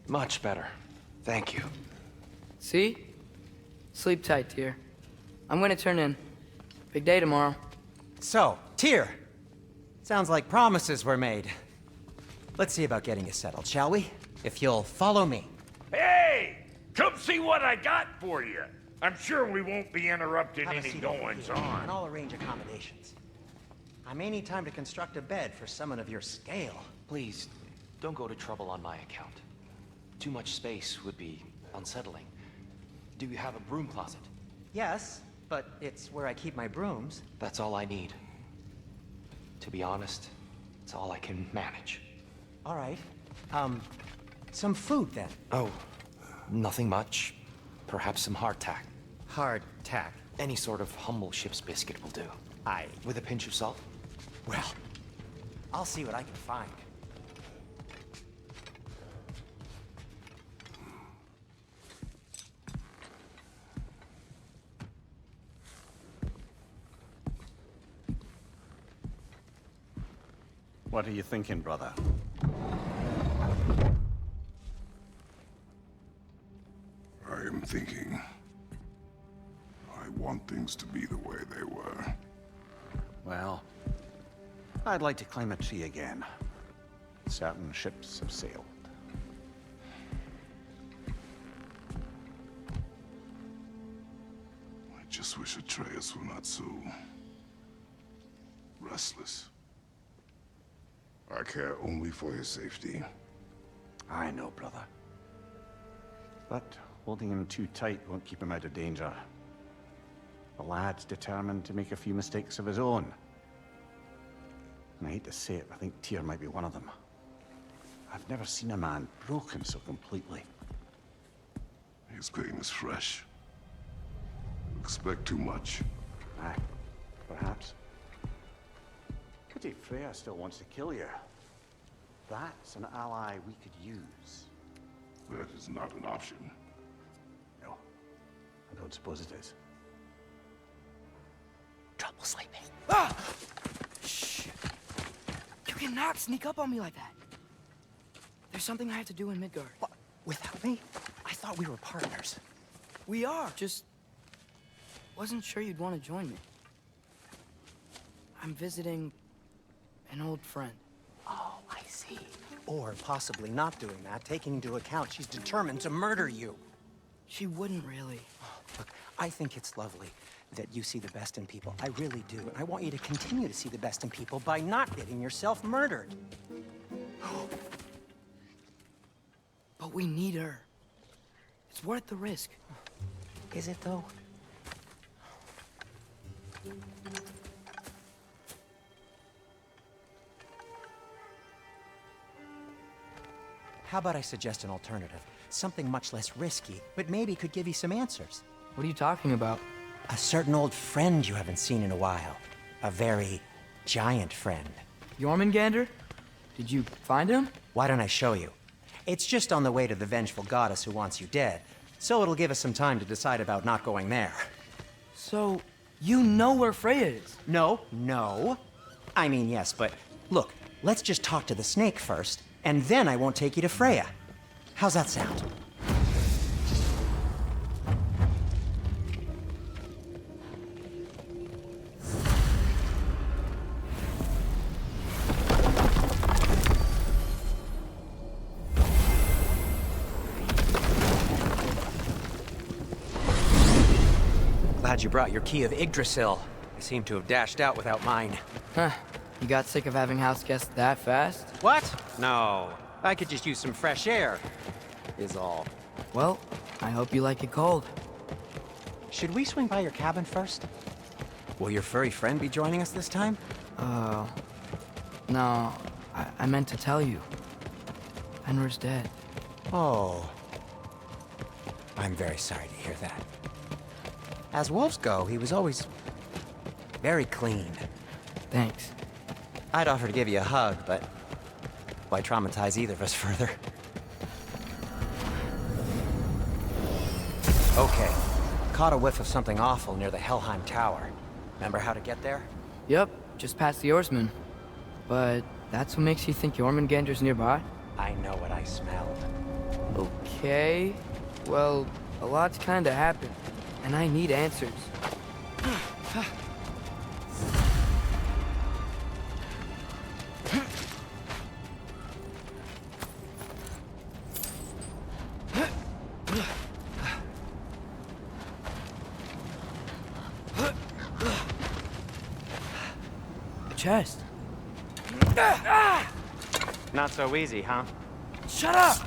Much better. Thank you. See? Sleep tight, Tyr. I'm gonna turn in. Big day tomorrow. So, Tyr. Sounds like promises were made. Let's see about getting you settled, shall we? If you'll follow me. Hey! Come see what I got for you. I'm sure we won't be interrupting Have a any seat over goings here, on. and I'll arrange accommodations. I may need time to construct a bed for someone of your scale. Please, don't go to trouble on my account. Too much space would be unsettling. Do you have a broom closet? Yes, but it's where I keep my brooms. That's all I need. To be honest, it's all I can manage. All right. Some food then. Oh, nothing much. Perhaps some hardtack. Hardtack. Any sort of humble ship's biscuit will do. Aye. With a pinch of salt? Well, I'll see what I can find. What are you thinking, brother? I am thinking. I want things to be the way they were. Well, I'd like to climb a tree again. Certain ships have sailed. I just wish Atreus were not so restless. I care only for his safety. I know, brother. But holding him too tight won't keep him out of danger. The lad's determined to make a few mistakes of his own. And I hate to say it, I think Tyr might be one of them. I've never seen a man broken so completely. His pain is fresh. You expect too much. Aye, perhaps. Pity Freya still wants to kill you. That's an ally we could use. That is not an option. No, I don't suppose it is. Trouble sleeping. Ah! Shh. You cannot sneak up on me like that. There's something I have to do in Midgard. What? Without me? I thought we were partners. We are. Just wasn't sure you'd want to join me. I'm visiting an old friend. Oh, I see. Or possibly not doing that, taking into account she's determined to murder you. She wouldn't really. Look, I think it's lovely that you see the best in people. I really do. And I want you to continue to see the best in people by not getting yourself murdered. But we need her. It's worth the risk. Is it, though? How about I suggest an alternative? Something much less risky, but maybe could give you some answers. What are you talking about? A certain old friend you haven't seen in a while. A very giant friend. Jormungandr? Did you find him? Why don't I show you? It's just on the way to the vengeful goddess who wants you dead. So it'll give us some time to decide about not going there. So, you know where Freya is? No. I mean, yes, but look, let's just talk to the snake first, and then I won't take you to Freya. How's that sound? Glad you brought your key of Yggdrasil. I seem to have dashed out without mine. Huh. You got sick of having house guests that fast? What? No. I could just use some fresh air, is all. Well, I hope you like it cold. Should we swing by your cabin first? Will your furry friend be joining us this time? No. I meant to tell you. Fenrir's dead. Oh. I'm very sorry to hear that. As wolves go, he was always very clean. Thanks. I'd offer to give you a hug, but why traumatize either of us further? Okay. Caught a whiff of something awful near the Helheim Tower. Remember how to get there? Yep, just past the oarsman. But that's what makes you think Jormungandr's nearby? I know what I smelled. Okay. Well, a lot's kinda happened, and I need answers. A chest. Not so easy, huh? Shut up!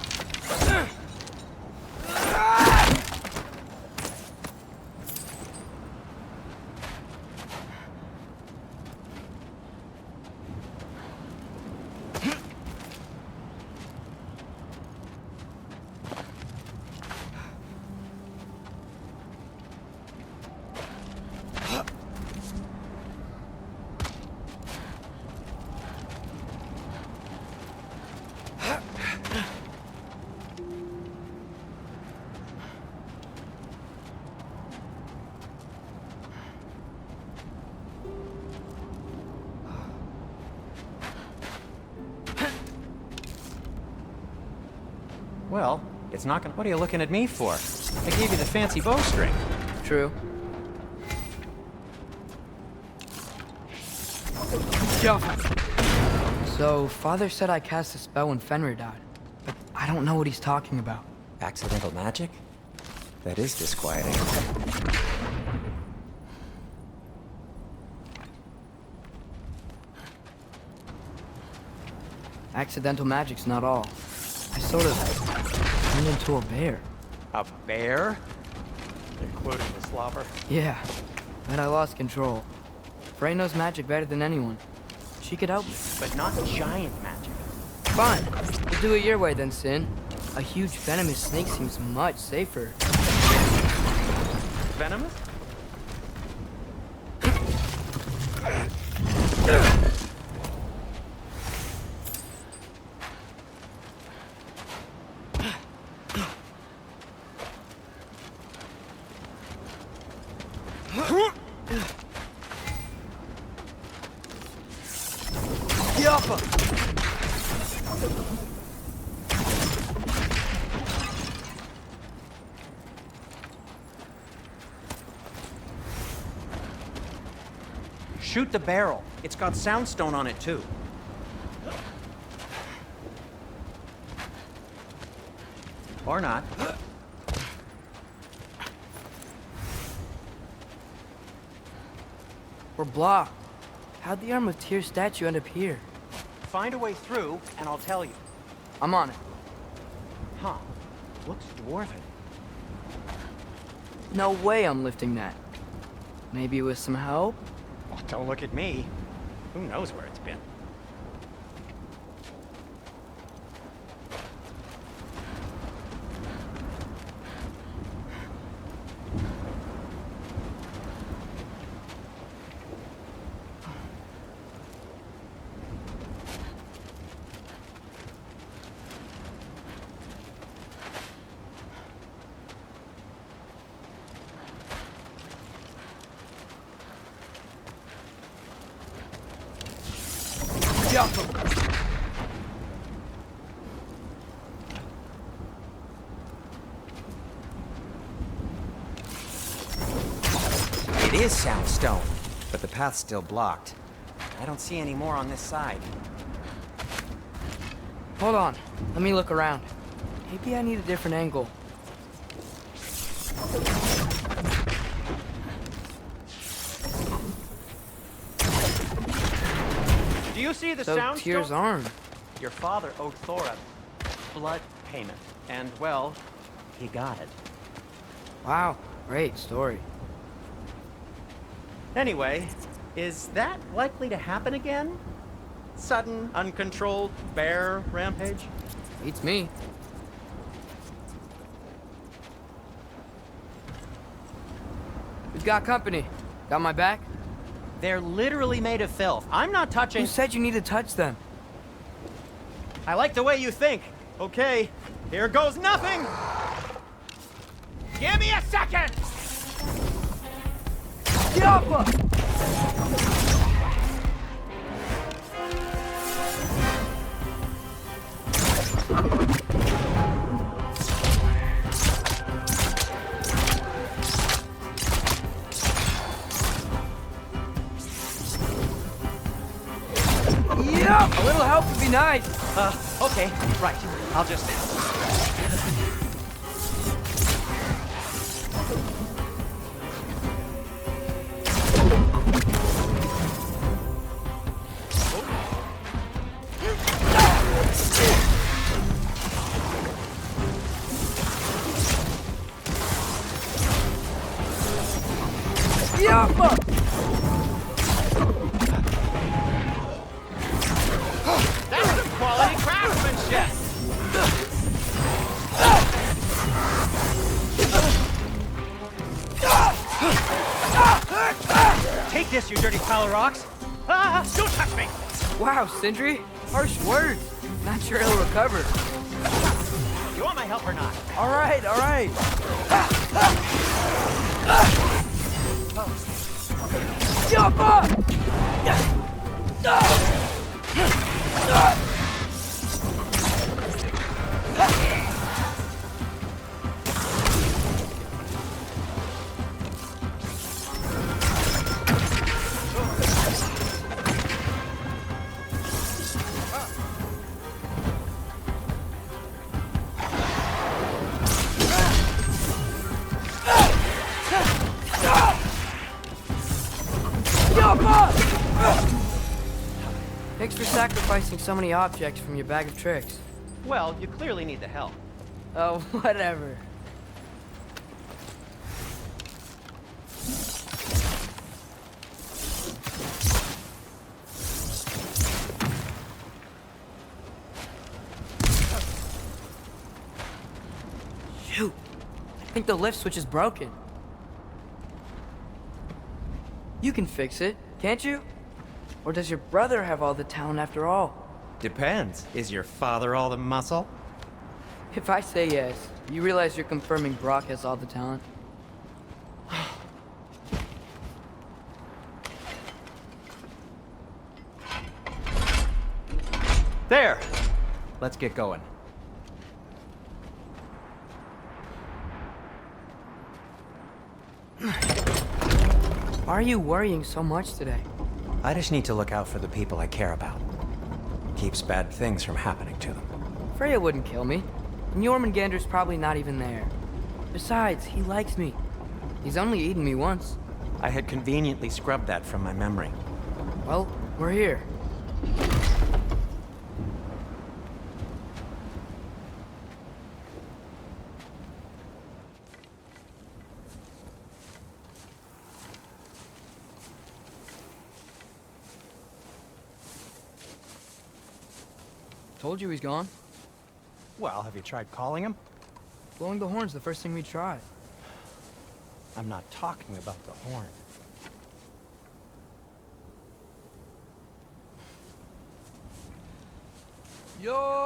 Well, it's not gonna... What are you looking at me for? I gave you the fancy bowstring. True. So, Father said I cast a spell when Fenrir died, but I don't know what he's talking about. Accidental magic? That is disquieting. Accidental magic's not all. I sort of turned into a bear. A bear? Including the slobber? Yeah, but I lost control. Frey knows magic better than anyone. She could help me. But not giant magic. Fine. We'll do it your way then, Sin. A huge venomous snake seems much safer. Venomous? Shoot the barrel. It's got soundstone on it, too. Or not. We're blocked. How'd the Arm of Tyr statue end up here? Find a way through, and I'll tell you. I'm on it. Huh. Looks dwarven. No way I'm lifting that. Maybe with some help? Oh, don't look at me. Who knows where it's been? It is soundstone, but the path's still blocked. I don't see any more on this side. Hold on. Let me look around. Maybe I need a different angle. Do you see the So soundstone? Tyr's arm. Your father owed Thor a blood payment, and, well, he got it. Wow, great story. Anyway, is that likely to happen again? Sudden, uncontrolled bear rampage? Beats me. We've got company. Got my back? They're literally made of filth. I'm not touching... Who said you need to touch them? I like the way you think. Okay, here goes nothing! Give me a second! Get off! pretty nice. Okay, right. I'll just... Yapma! That's some quality craftsmanship! Take this, you dirty pile of rocks! Ah, don't touch me! Wow, Sindri, harsh words. Not sure he'll recover. You want my help or not? All right, all right. Yapma! Thanks for sacrificing so many objects from your bag of tricks. Well, you clearly need the help. Oh, whatever. Shoot! I think the lift switch is broken. You can fix it, can't you? Or does your brother have all the talent after all? Depends. Is your father all the muscle? If I say yes, you realize you're confirming Brock has all the talent? There! Let's get going. Why are you worrying so much today? I just need to look out for the people I care about. Keeps bad things from happening to them. Freya wouldn't kill me. And Jormungandr's probably not even there. Besides, he likes me. He's only eaten me once. I had conveniently scrubbed that from my memory. Well, we're here. Told you he's gone. Well, have you tried calling him? Blowing the horn's the first thing we tried. I'm not talking about the horn. Yormuteyu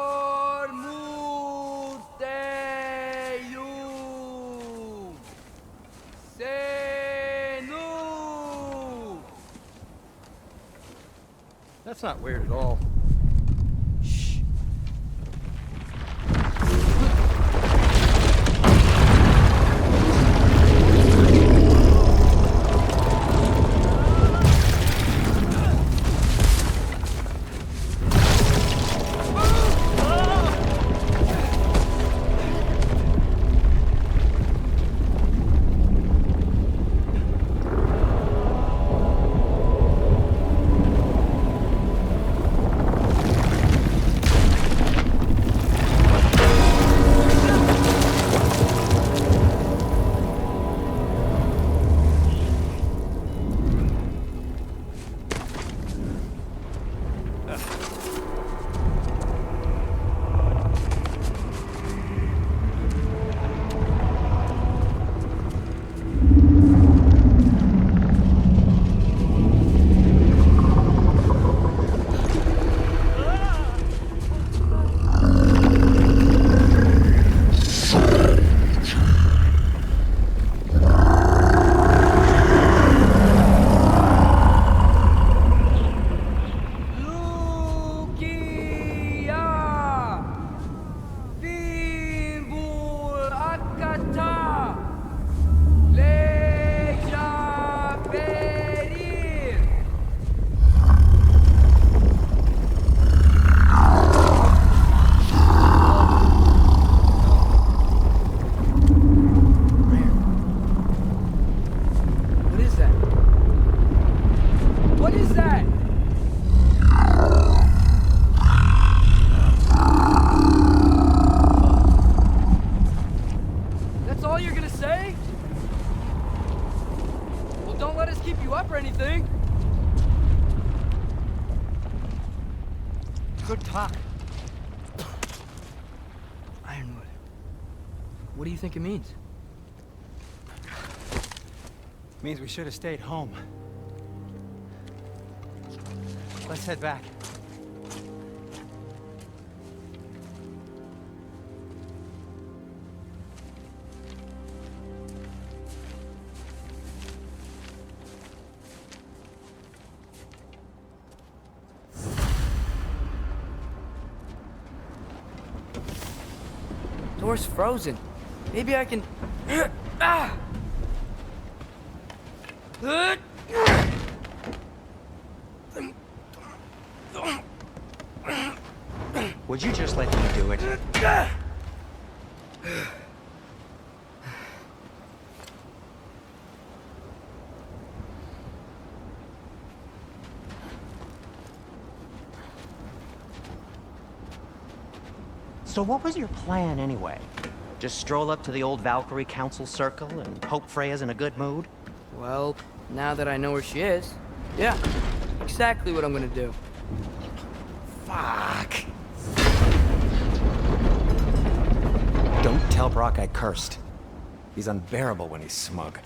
Senu. That's not weird at all. you up or anything. Good talk. Ironwood. What do you think it means? Means we should have stayed home. Let's head back. Door's frozen. Maybe I can... Ah! Would you just let me do it? So what was your plan anyway? Just stroll up to the old Valkyrie Council circle and hope Freya's in a good mood? Well, now that I know where she is, yeah, exactly what I'm gonna do. Fuck. Don't tell Brock I cursed. He's unbearable when he's smug.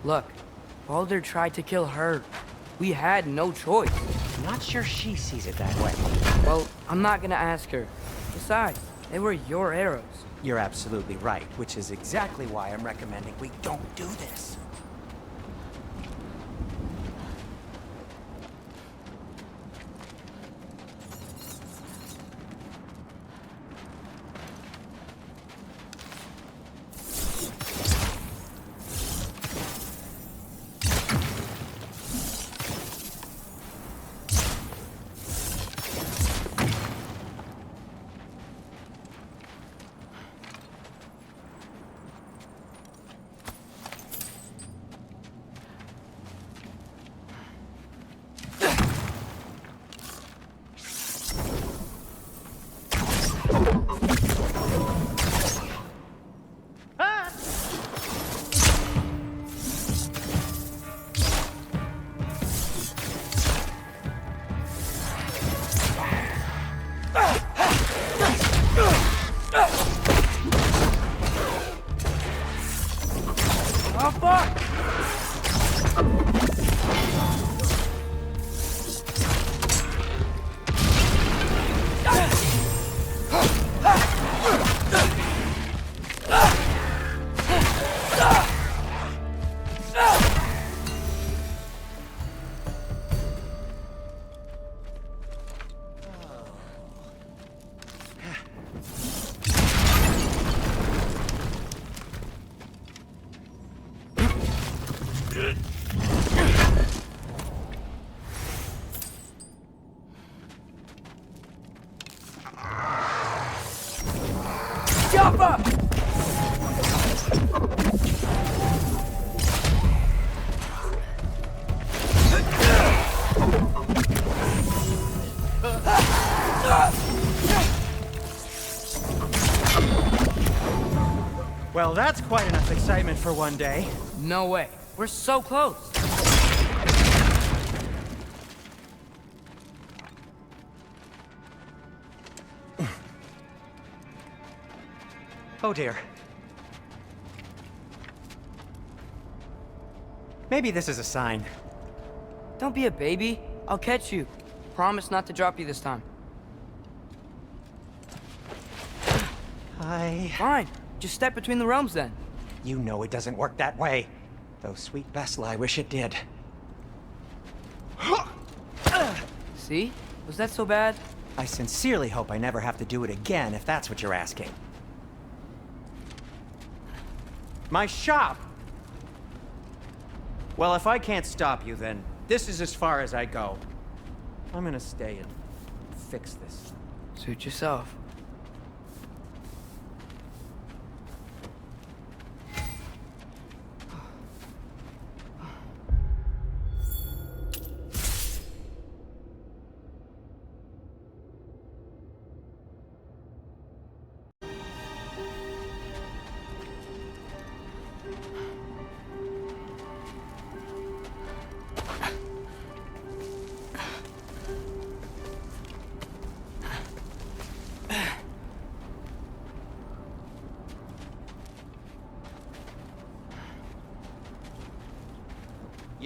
Look, Baldur tried to kill her. We had no choice. Not sure she sees it that way. Well, I'm not gonna ask her. Besides, they were your arrows. You're absolutely right, which is exactly why I'm recommending we don't do this. Well, that's quite enough excitement for one day. No way. We're so close. Oh dear. Maybe this is a sign. Don't be a baby. I'll catch you. Promise not to drop you this time. Fine. Just step between the realms then. You know it doesn't work that way. Though sweet Bessel, I wish it did. See? Was that so bad? I sincerely hope I never have to do it again, if that's what you're asking. My shop! Well, if I can't stop you, then this is as far as I go. I'm gonna stay and fix this. Suit yourself.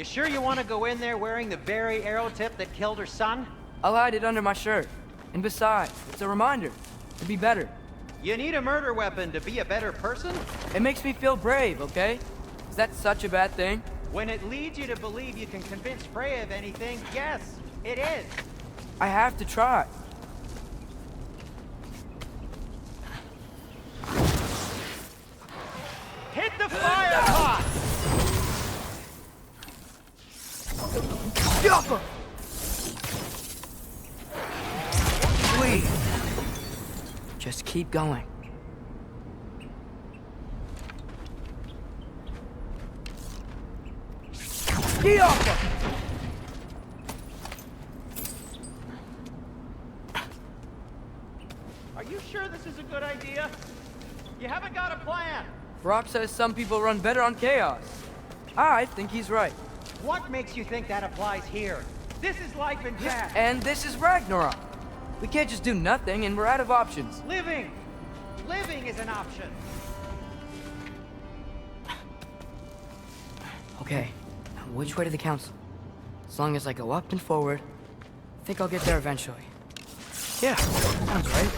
You sure you want to go in there wearing the very arrow tip that killed her son? I'll hide it under my shirt. And besides, it's a reminder to be better. You need a murder weapon to be a better person? It makes me feel brave, okay? Is that such a bad thing? When it leads you to believe you can convince Freya of anything, yes, it is. I have to try. Hit the fire pot! Please. Just keep going. Are you sure this is a good idea? You haven't got a plan. Brock says some people run better on chaos. I think he's right. What makes you think that applies here? This is life and death. And this is Ragnarok. We can't just do nothing, and we're out of options. Living! Living is an option. Okay, now which way to the council? As long as I go up and forward, I think I'll get there eventually. Yeah, sounds right.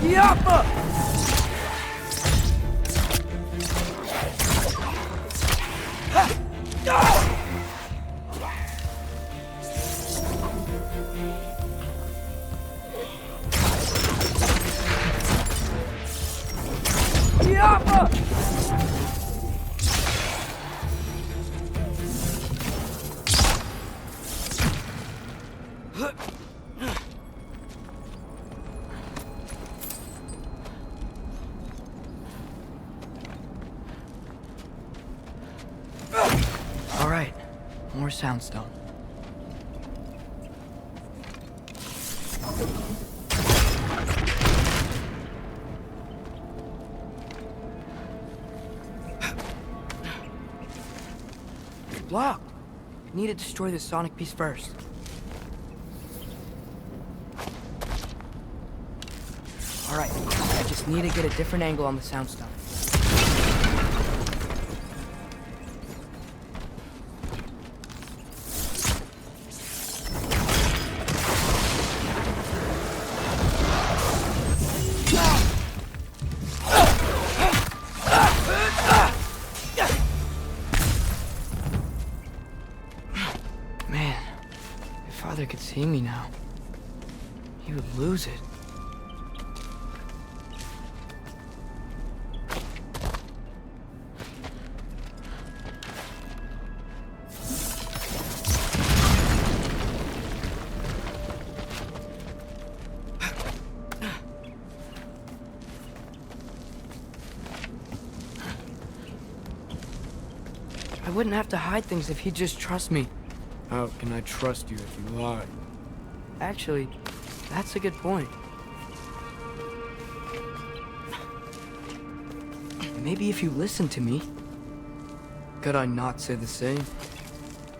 Yappa! Yappa! All right, more soundstone. Blocked. Need to destroy the sonic piece first. All right, I just need to get a different angle on the soundstone. Man, if Father could see me now, he would lose it. I wouldn't have to hide things if he'd just trust me. How can I trust you if you lie? Actually, that's a good point. Maybe if you listen to me. Could I not say the same?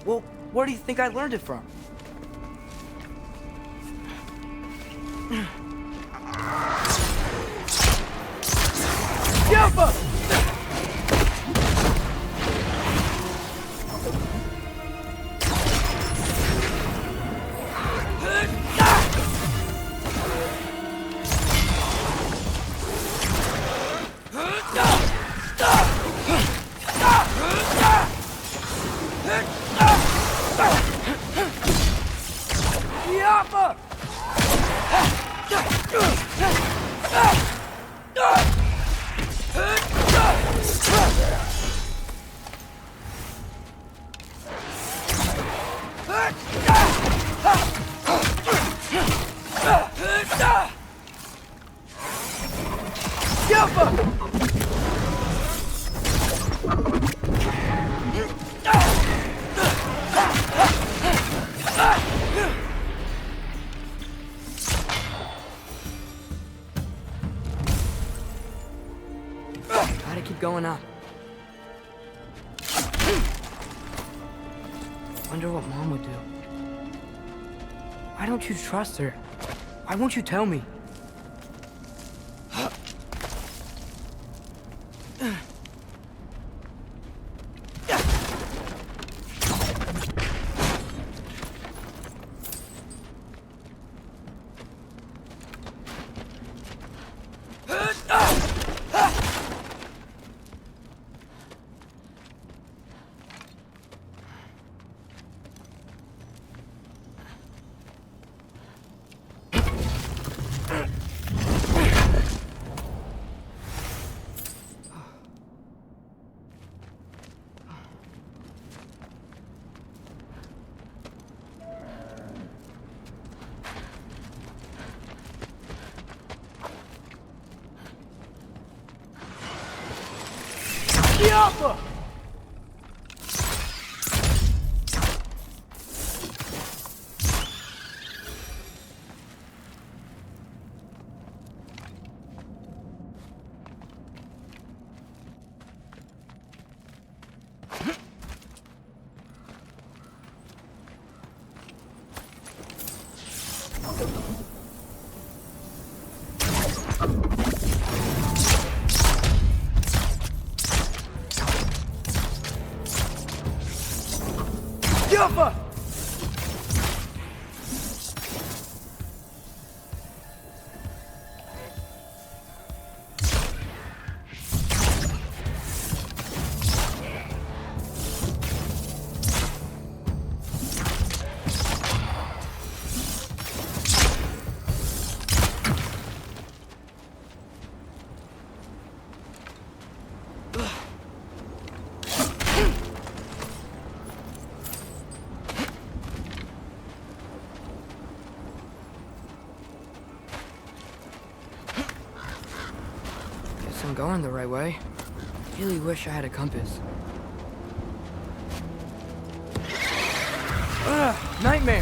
Well, where do you think I learned it from? Yappa! gotta keep going up. Wonder what Mom would do. Why don't you trust her? Why won't you tell me? I'm going the right way. Really wish I had a compass. Ugh, nightmare!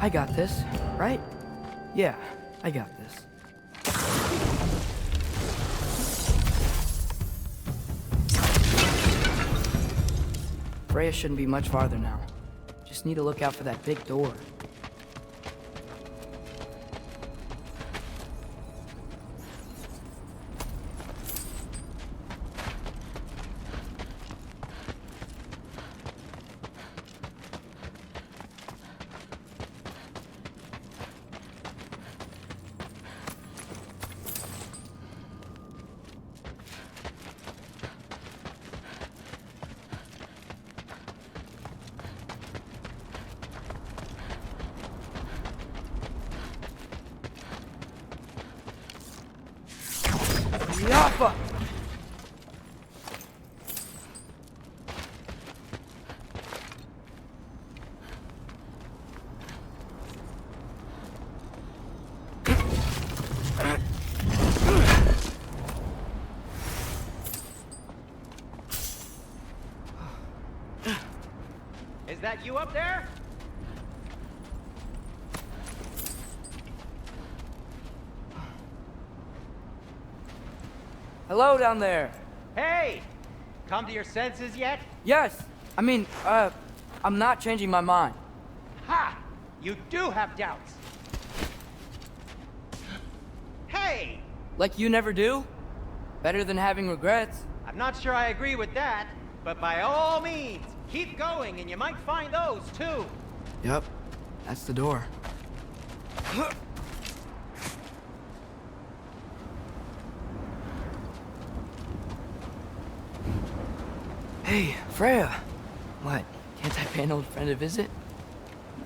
I got this, right? Yeah, I got this. Freya shouldn't be much farther now. Just need to look out for that big door. Yappa! Is that you up there? Hello down there. Hey! Come to your senses yet? Yes, I mean, I'm not changing my mind. Ha! You do have doubts. Hey! Like you never do? Better than having regrets. I'm not sure I agree with that, but by all means, keep going and you might find those too. Yep, that's the door. Hey, Freya. What, can't I pay an old friend a visit?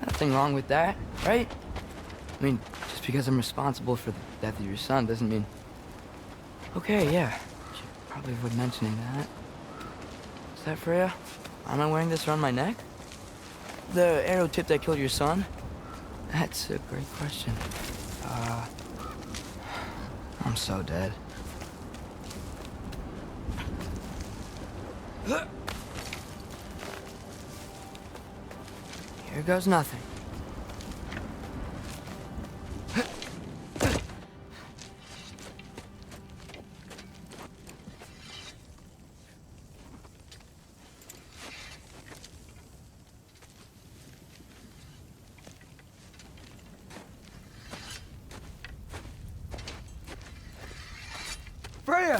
Nothing wrong with that, right? I mean, just because I'm responsible for the death of your son doesn't mean... Okay, yeah. Should probably avoid mentioning that. Is that Freya? Am I wearing this around my neck? The arrow tip that killed your son? That's a great question. I'm so dead. Here goes nothing. Freya!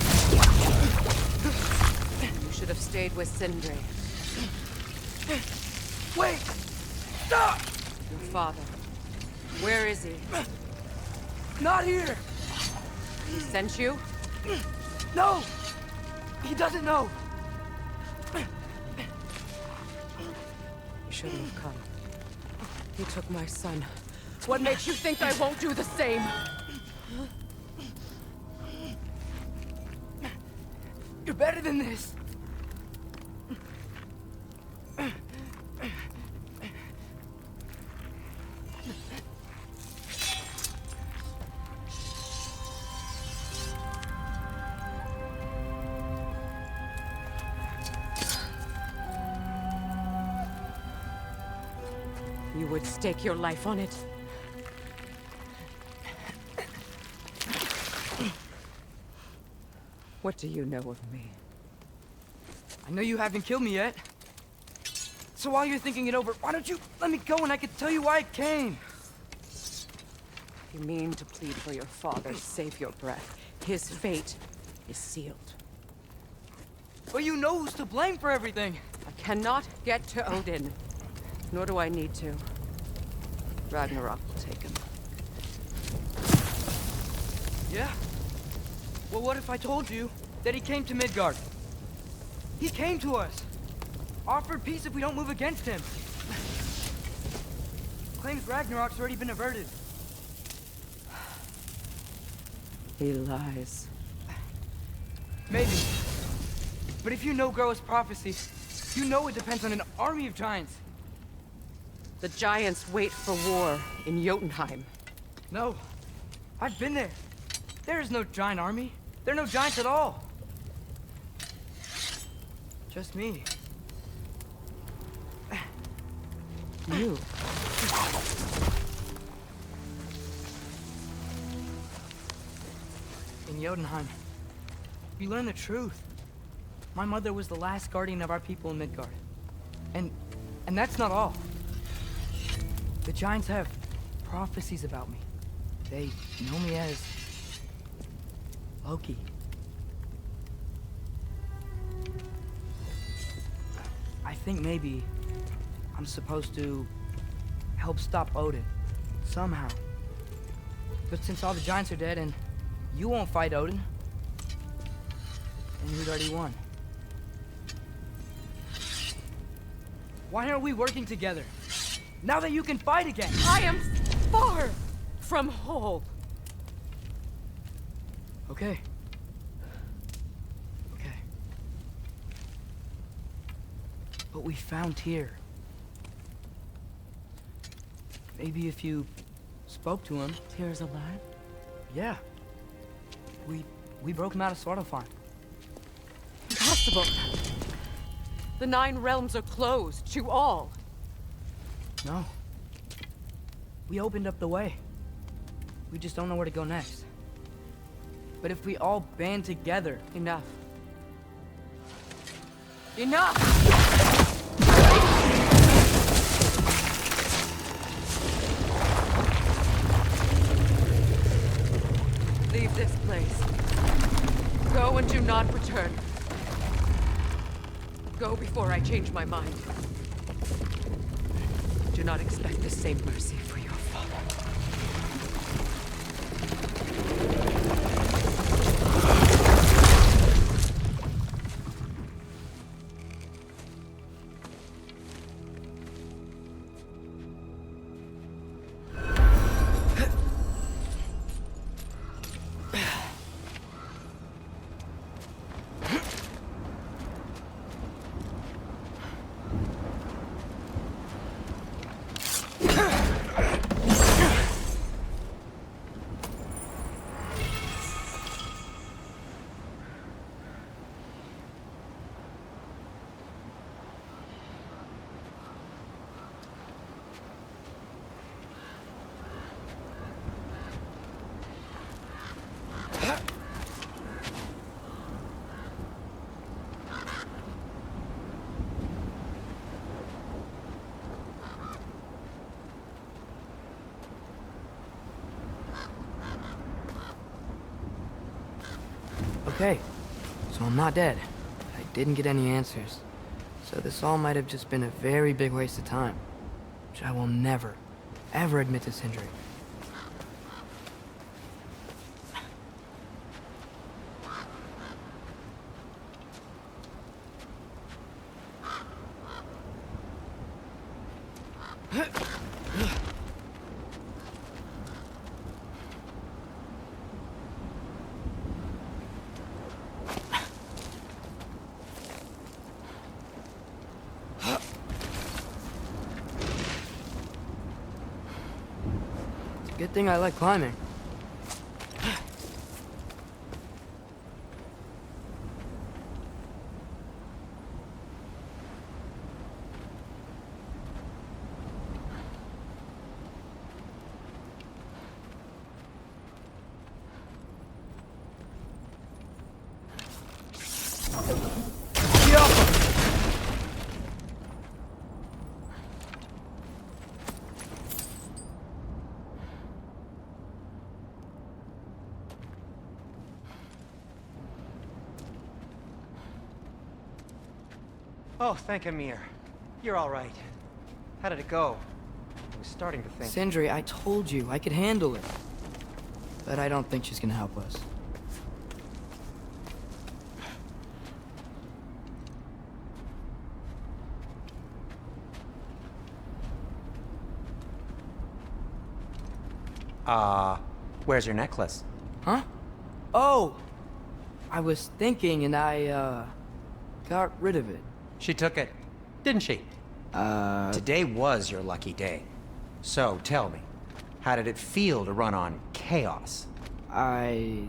You should have stayed with Sindri. Wait! Stop! Your father. Where is he? Not here! He sent you? No! He doesn't know! You shouldn't have come. He took my son. What makes you think I won't do the same? You're better than this! You would stake your life on it. What do you know of me? I know you haven't killed me yet. So while you're thinking it over, why don't you let me go and I can tell you why I came? You mean to plead for your father, save your breath. His fate is sealed. But you know who's to blame for everything. I cannot get to Odin. Nor do I need to. Ragnarok will take him. Yeah? Well, what if I told you that he came to Midgard? He came to us. Offered peace if we don't move against him. Claims Ragnarok's already been averted. He lies. Maybe. But if you know Groa's prophecy, you know it depends on an army of giants. The giants wait for war in Jotunheim. No. I've been there. There is no giant army. There are no giants at all. Just me. You. In Jotunheim, we learn the truth. My mother was the last guardian of our people in Midgard. And that's not all. The giants have prophecies about me. They know me as Loki. I think maybe I'm supposed to help stop Odin, somehow. But since all the giants are dead and you won't fight Odin, and you'd already won. Why aren't we working together? Now that you can fight again! I am far from whole. Okay. Okay. But we found Tyr. Maybe if you spoke to him. Tyr's alive? Yeah. We broke him out of Svartalfheim. Impossible. The 9 realms are closed to all. No. We opened up the way. We just don't know where to go next. But if we all band together... Enough. Enough! Leave this place. Go and do not return. Go before I change my mind. Do not expect the same mercy for your father. Okay, so I'm not dead. I didn't get any answers. So this all might have just been a very big waste of time. Which I will never, ever admit to Sindri. Good thing I like climbing. Oh, thank Amir. You're all right. How did it go? I was starting to think... Sindri, I told you I could handle it. But I don't think she's gonna help us. Where's your necklace? Huh? Oh! I was thinking and I, got rid of it. She took it, didn't she? Today was your lucky day. So, tell me, how did it feel to run on chaos? I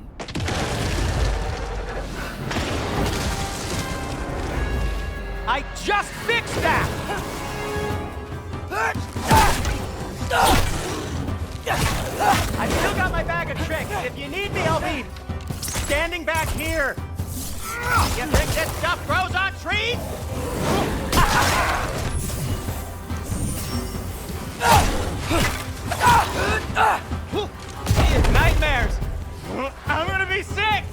just fixed that! I've still got my bag of tricks. If you need me, I'll be standing back here. You think this stuff grows on trees? Nightmares! I'm gonna be sick!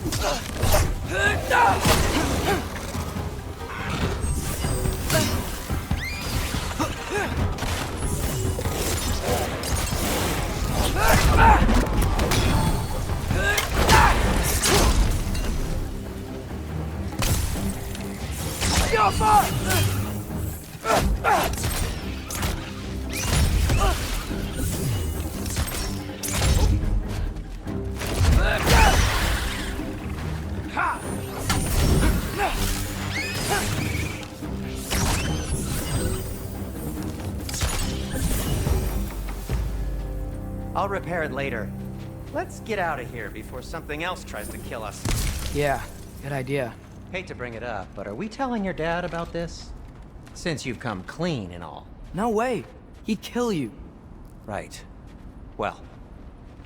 I'll repair it later. Let's get out of here before something else tries to kill us. Yeah, good idea. Hate to bring it up, but are we telling your dad about this? Since you've come clean and all. No way. He'd kill you. Right. Well,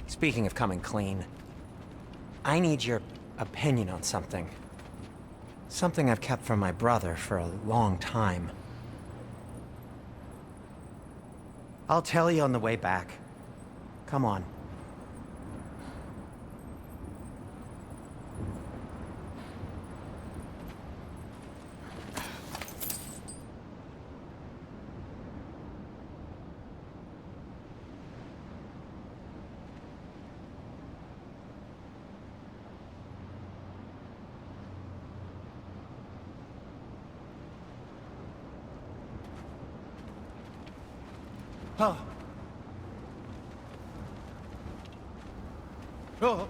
speaking of coming clean, I need your opinion on something. Something I've kept from my brother for a long time. I'll tell you on the way back. Come on. Oh. Oh.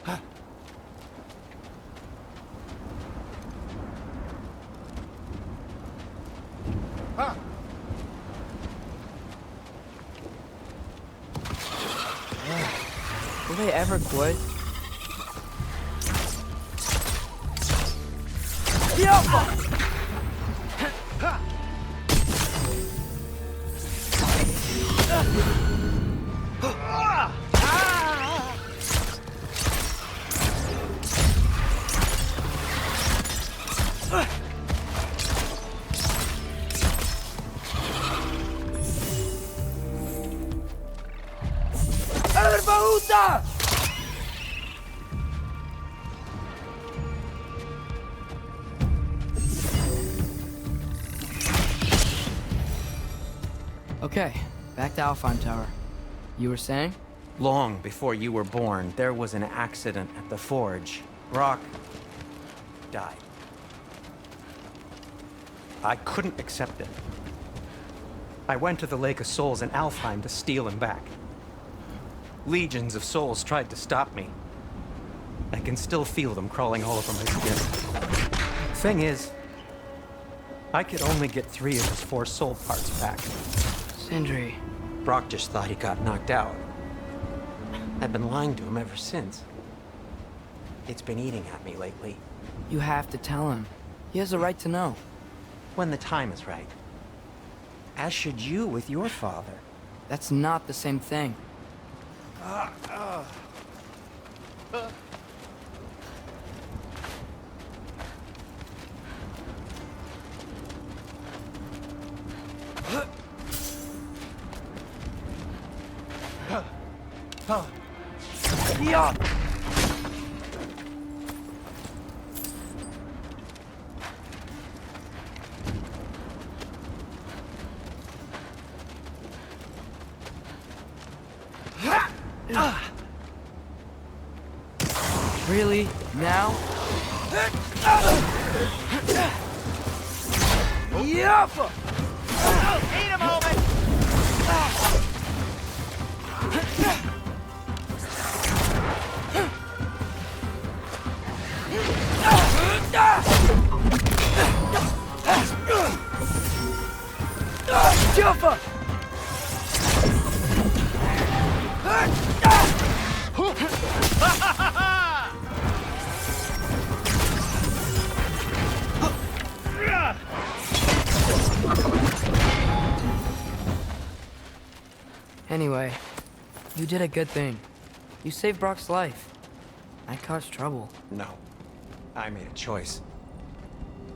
Huh. Huh. Will they ever quit? Okay, back to Alfheim Tower. You were saying? Long before you were born, there was an accident at the forge. Brock died. I couldn't accept it. I went to the Lake of Souls in Alfheim to steal him back. Legions of souls tried to stop me. I can still feel them crawling all over my skin. Thing is, I could only get 3 of his 4 soul parts back. Sindri. Brock just thought he got knocked out. I've been lying to him ever since. It's been eating at me lately. You have to tell him. He has a right to know. When the time is right. As should you with your father. That's not the same thing. Really? Now? Eat him, Juffa! Anyway, you did a good thing. You saved Brock's life. I caused trouble. No. I made a choice.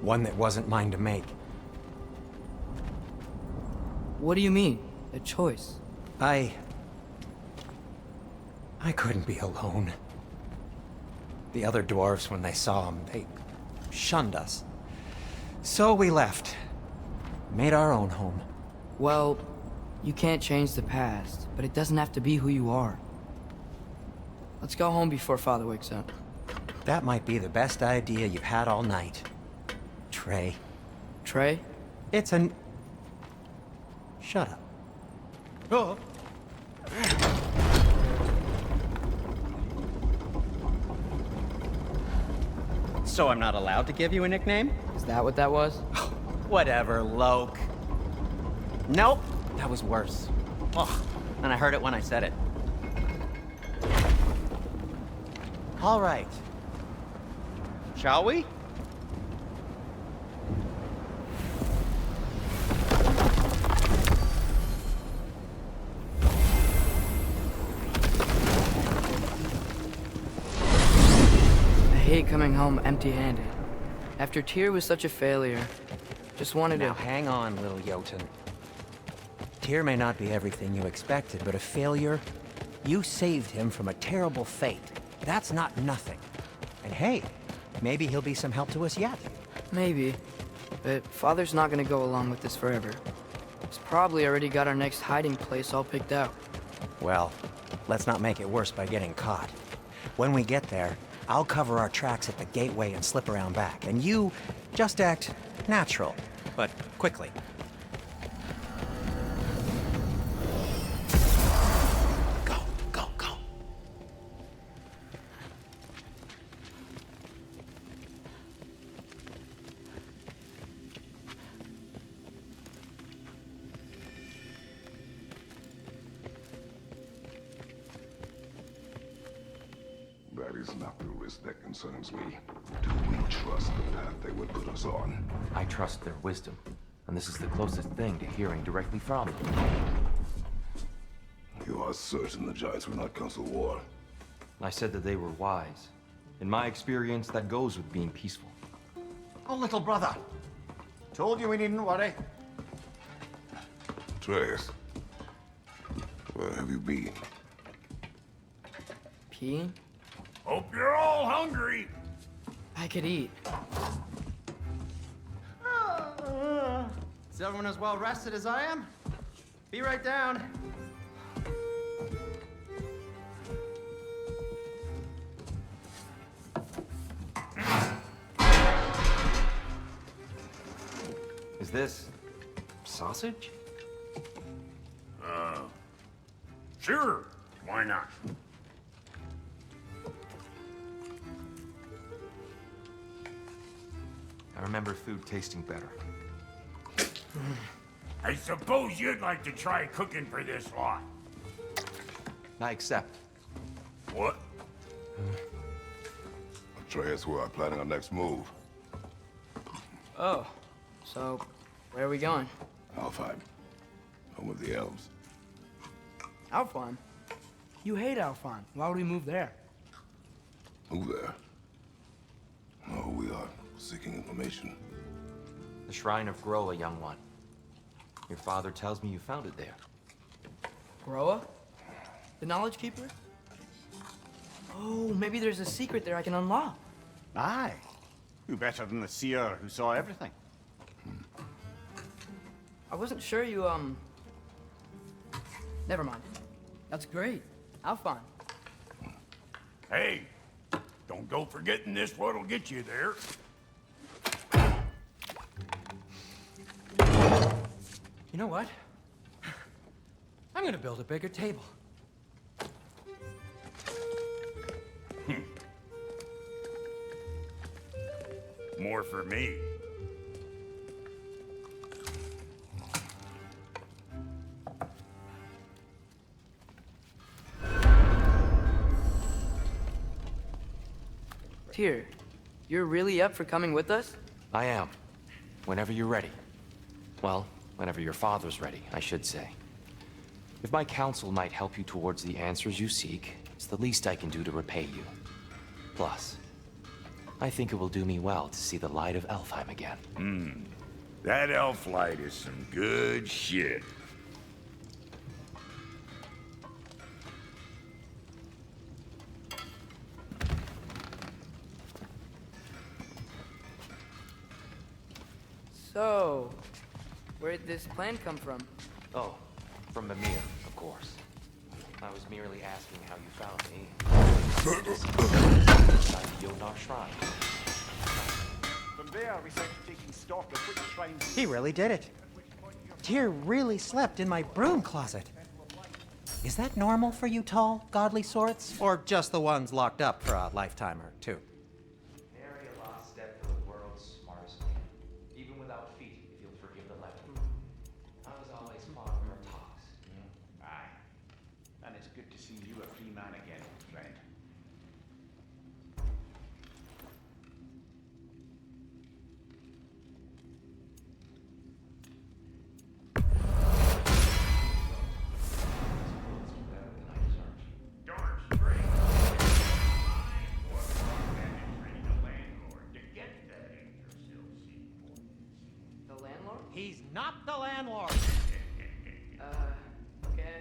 One that wasn't mine to make. What do you mean? A choice? I couldn't be alone. The other dwarves, when they saw him, they shunned us. So we left. Made our own home. Well, you can't change the past, but it doesn't have to be who you are. Let's go home before Father wakes up. That might be the best idea you've had all night. Trey. Trey? It's an... Shut up. Oh. So I'm not allowed to give you a nickname? Is that what that was? Whatever, Loke. Nope, that was worse. Ugh, and I heard it when I said it. All right. Shall we? I hate coming home empty-handed. After Tyr was such a failure, just wanted Now to... hang on, little Jotun. Tyr may not be everything you expected, but a failure? You saved him from a terrible fate. That's not nothing. And hey, maybe he'll be some help to us yet. Maybe. But Father's not gonna go along with this forever. He's probably already got our next hiding place all picked out. Well, let's not make it worse by getting caught. When we get there, I'll cover our tracks at the gateway and slip around back, and you just act natural, but quickly. Go, go, go. That is not the risk that concerns me. Do we trust the path they would put us on? I trust their wisdom, and this is the closest thing to hearing directly from them. You are certain the Giants will not counsel war? I said that they were wise. In my experience, that goes with being peaceful. Oh, little brother. Told you we needn't worry. Atreus, where have you been? Peeing? Hope you're all hungry. I could eat. Is everyone as well rested as I am? Be right down. Is this sausage? Sure, why not? I remember food tasting better. I suppose you'd like to try cooking for this lot. I accept. What? Atreus, we are planning our next move. Oh, so where are we going? Alfheim, home of the elves. Alfheim? You hate Alfheim. Why would we move there? Move there. Oh, we are seeking information. The Shrine of Groa, young one. Your father tells me you found it there. Groa? The Knowledge Keeper? Oh, maybe there's a secret there I can unlock. Aye. Who better than the seer who saw everything? I wasn't sure you, Never mind. That's great. Alfheim. Hey, don't go forgetting this what'll get you there. You know what? I'm gonna build a bigger table. More for me. Tyr, you're really up for coming with us? I am. Whenever you're ready. Well, whenever your father's ready, I should say. If my counsel might help you towards the answers you seek, it's the least I can do to repay you. Plus, I think it will do me well to see the light of Elfheim again. That elf light is some good shit. So, where'd this plan come from? Oh, from Mimir, of course. I was merely asking how you found me. Inside the Yodnar Shrine. From there, we set to taking stock of which shrines... He really did it. Tyr really slept in my broom closet. Is that normal for you tall, godly sorts? Or just the ones locked up for a lifetime or two? Nary a lost step to the world's smartest man. Even without feet, if you'll forgive the levity. I was always fond of her talks. Aye. And it's good to see you a free man again, friend. Darn straight. I was train the landlord to get that Yggdrasil seaport. The landlord? He's not the landlord! Okay.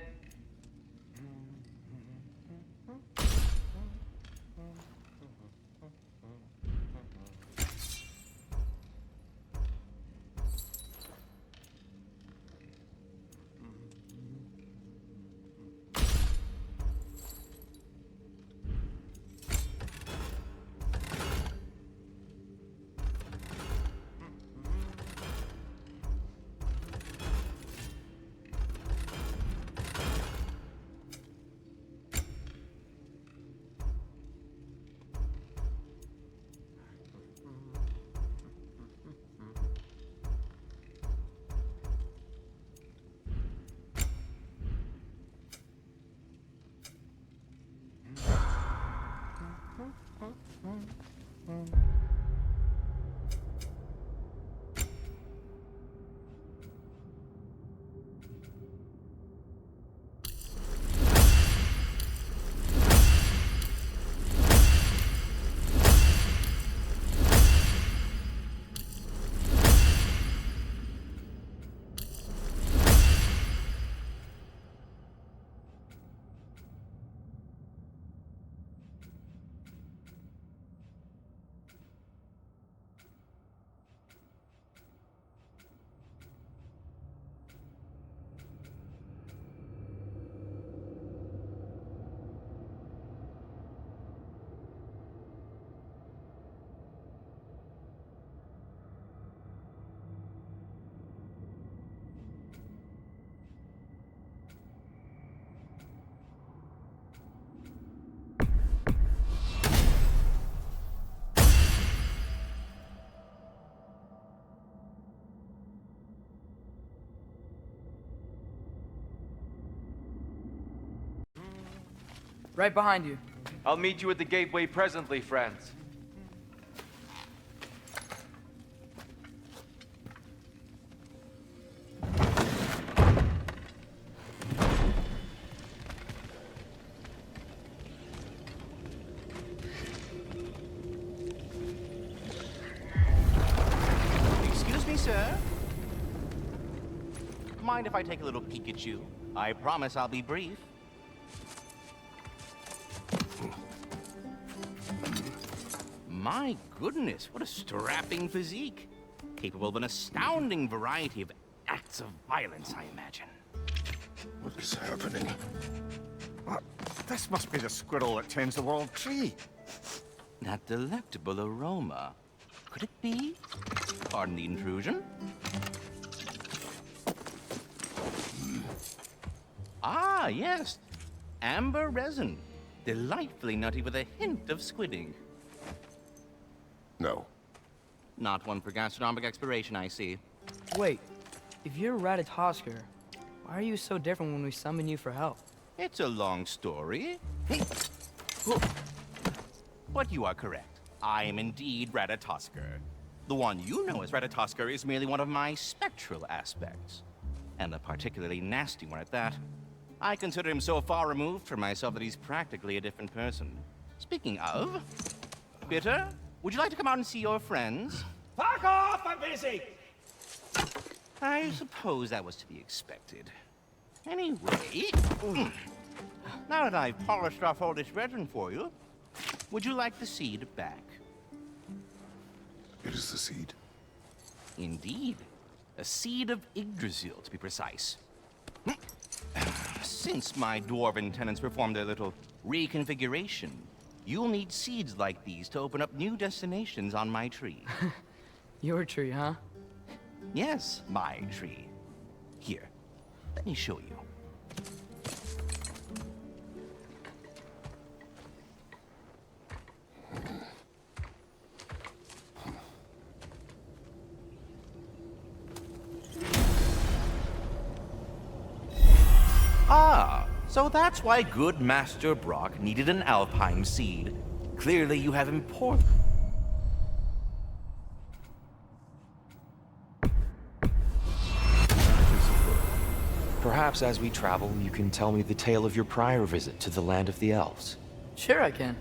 Right behind you. I'll meet you at the gateway presently, friends. Excuse me, sir. Mind if I take a little peek at you? I promise I'll be brief. My goodness, what a strapping physique. Capable of an astounding variety of acts of violence, I imagine. What is happening? What? This must be the squirrel that tends the world tree. That delectable aroma. Could it be? Pardon the intrusion. Ah, yes. Amber resin. Delightfully nutty with a hint of squidding. No. Not one for gastronomic exploration, I see. Wait, if you're Ratatosker, why are you so different when we summon you for help? It's a long story. But you are correct. I am indeed Ratatoskr. The one you know as Ratatoskr is merely one of my spectral aspects. And a particularly nasty one at that. I consider him so far removed from myself that he's practically a different person. Speaking of, Bitter, would you like to come out and see your friends? Fuck off! I'm busy! I suppose that was to be expected. Anyway, now that I've polished off all this resin for you, would you like the seed back? It is the seed. Indeed. A seed of Yggdrasil, to be precise. Since my dwarven tenants performed their little reconfiguration, you'll need seeds like these to open up new destinations on my tree. Your tree, huh? Yes, my tree. Here, let me show you. Ah, so that's why good Master Brock needed an alpine seed. Clearly you have important... Perhaps as we travel, you can tell me the tale of your prior visit to the land of the elves. Sure I can.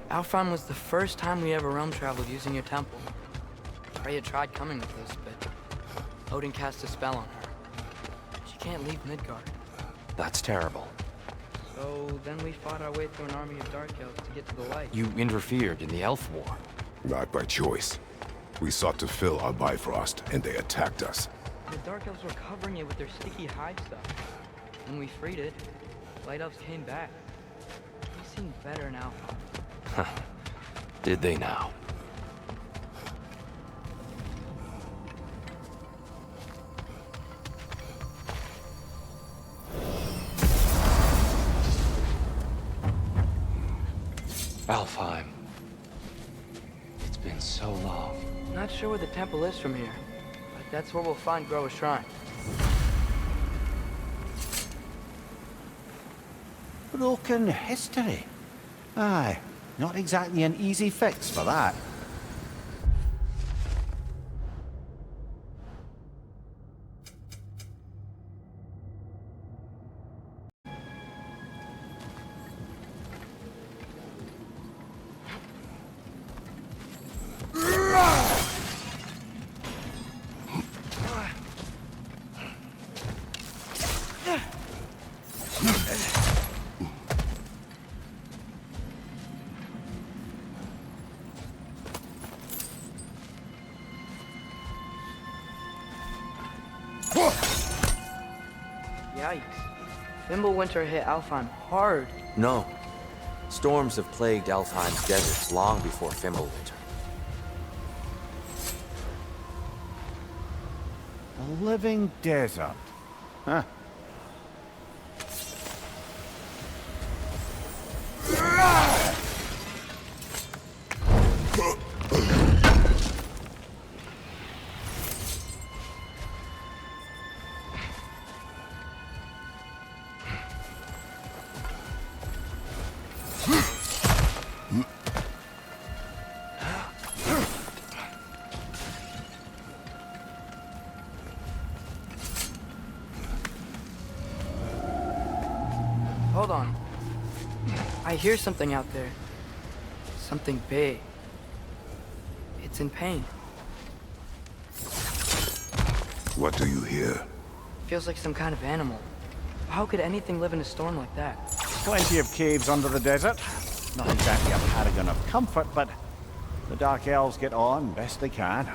Alfheim was the first time we ever realm traveled using your temple. Freya tried coming with us, but Odin cast a spell on her. She can't leave Midgard. That's terrible. So then we fought our way through an army of Dark Elves to get to the light. You interfered in the Elf War. Not by choice. We sought to fill our Bifrost, and they attacked us. The Dark Elves were covering it with their sticky hive stuff. When we freed it, Light Elves came back. They seemed better now. Did they now? Alfheim. It's been so long. Not sure where the temple is from here, but that's where we'll find Groa's shrine. Broken history. Aye, not exactly an easy fix for that. Yikes. Fimbulwinter hit Alfheim hard. No. Storms have plagued Alfheim's deserts long before Fimbulwinter. A living desert. Huh. Hold on. I hear something out there. Something big. It's in pain. What do you hear? Feels like some kind of animal. How could anything live in a storm like that? Plenty of caves under the desert. Not exactly a paragon of comfort, but the Dark Elves get on best they can.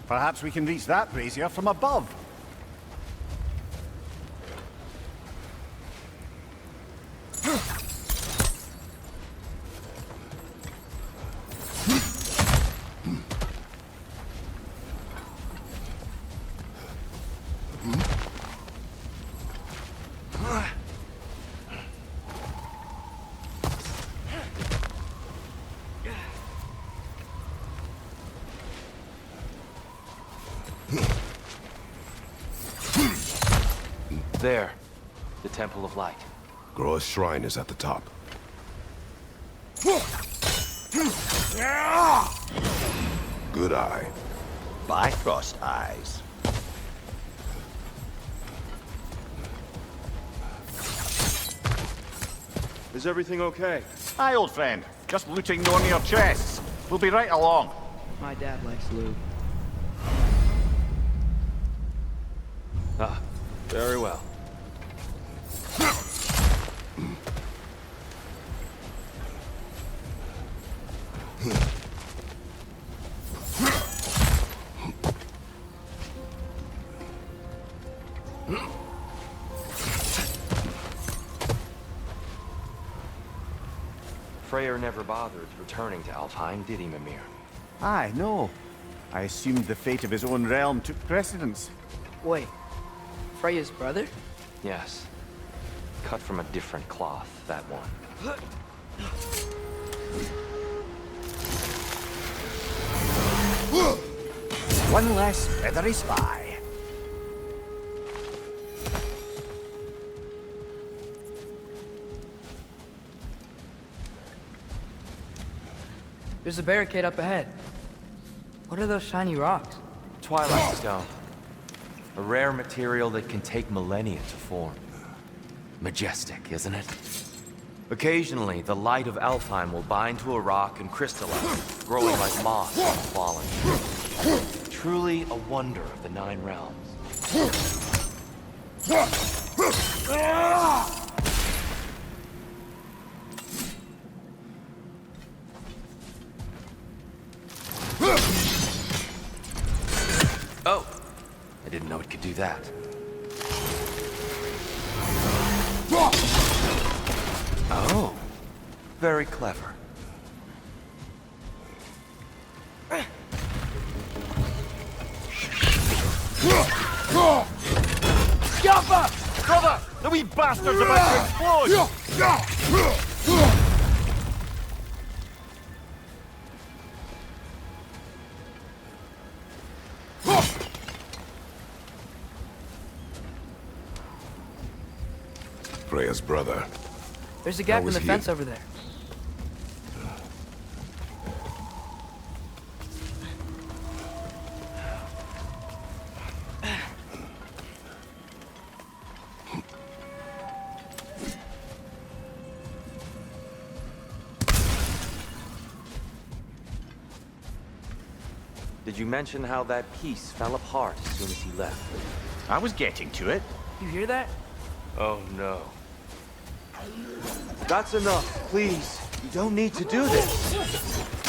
Perhaps we can reach that brazier from above. There. The Temple of Light. Groa's shrine is at the top. Good eye. Bifrost eyes. Is everything okay? Hi, old friend. Just looting one of your chests. We'll be right along. My dad likes loot. Ah, very well. Freyr never bothered returning to Alfheim, did he, Mimir? Aye, no. I assumed the fate of his own realm took precedence. Wait, Freya's brother? Yes. Cut from a different cloth, that one. One less feathery spy. There's a barricade up ahead. What are those shiny rocks? Twilight Stone. A rare material that can take millennia to form. Majestic, isn't it? Occasionally, the light of Alfheim will bind to a rock and crystallize, growing like moss on fallen trees. Truly a wonder of the Nine Realms. Oh! I didn't know it could do that. Oh! Very clever. Jumper! Brother! The wee bastard's about to explode! Freya's brother. There's a gap in was the he? fence over there. Did you mention how that piece fell apart as soon as he left? I was getting to it. You hear that? Oh no. That's enough, please. You don't need to do this.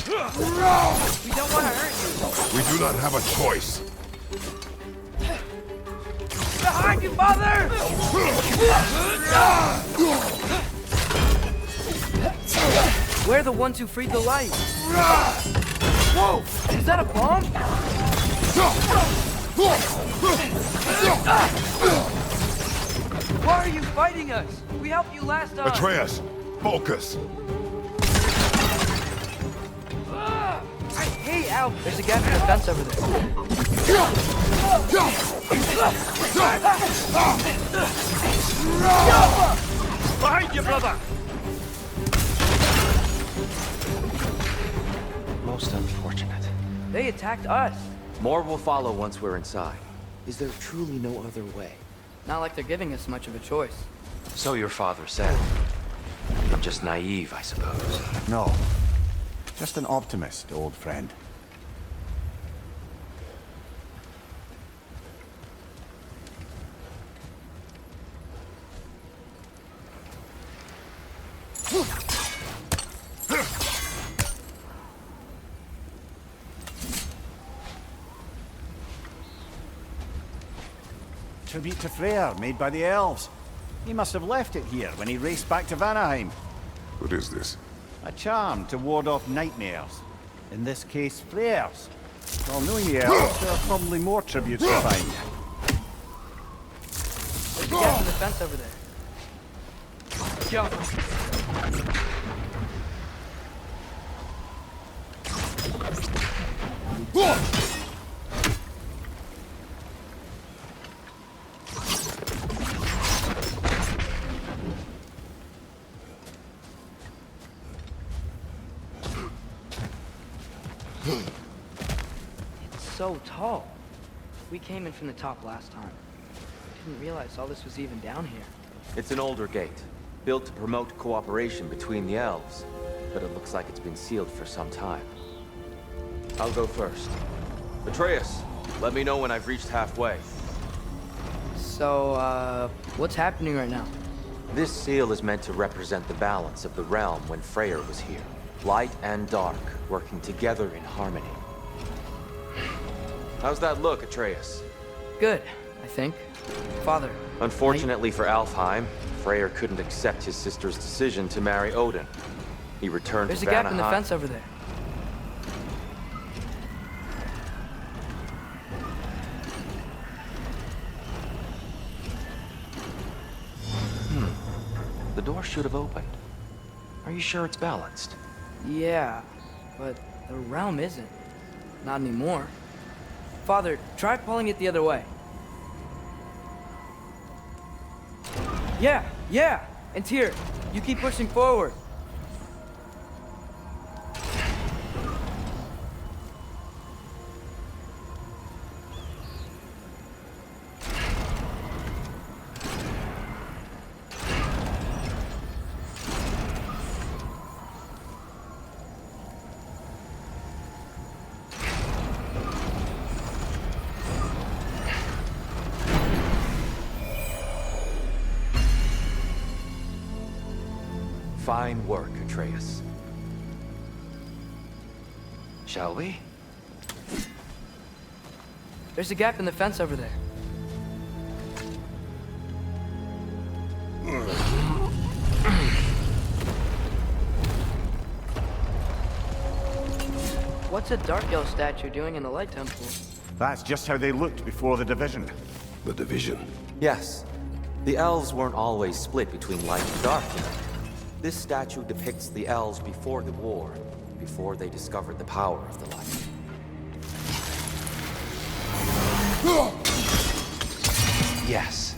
We don't want to hurt you. We do not have a choice. Behind you, Father! We're the ones who freed the light. Whoa! Is that a bomb? Why are you fighting us? We helped you last time. Atreus, focus. Hey, Al, there's a gap in the fence over there. Behind you, brother! Most unfortunate. They attacked us. More will follow once we're inside. Is there truly no other way? Not like they're giving us much of a choice. So your father said. I'm just naive, I suppose. No. Just an optimist, old friend. Tribute to Freyr, made by the elves. He must have left it here when he raced back to Vanaheim. What is this? A charm to ward off nightmares. In this case, Freyr's. Well, knowing the elves, there are probably more tributes to find. There's a gap in the fence over there. Jump. so tall. We came in from the top last time. Didn't realize all this was even down here. It's an older gate, built to promote cooperation between the elves, but it looks like it's been sealed for some time. I'll go first. Atreus, let me know when I've reached halfway. So, what's happening right now? This seal is meant to represent the balance of the realm when Freyr was here. Light and dark, working together in harmony. How's that look, Atreus? Good, I think. Father. Unfortunately for Alfheim, Freyr couldn't accept his sister's decision to marry Odin. He returned There's to a gap in the Vanaheim. fence over there. The door should have opened. Are you sure it's balanced? Yeah, but the realm isn't. Not anymore. Father, try pulling it the other way. Yeah! And here, you keep pushing forward. Fine work, Atreus. Shall we? There's a gap in the fence over there. What's a Dark Elf statue doing in the Light Temple? That's just how they looked before the division. The division. Yes. The elves weren't always split between light and dark, you know. This statue depicts the elves before the war, before they discovered the power of the light. Yes.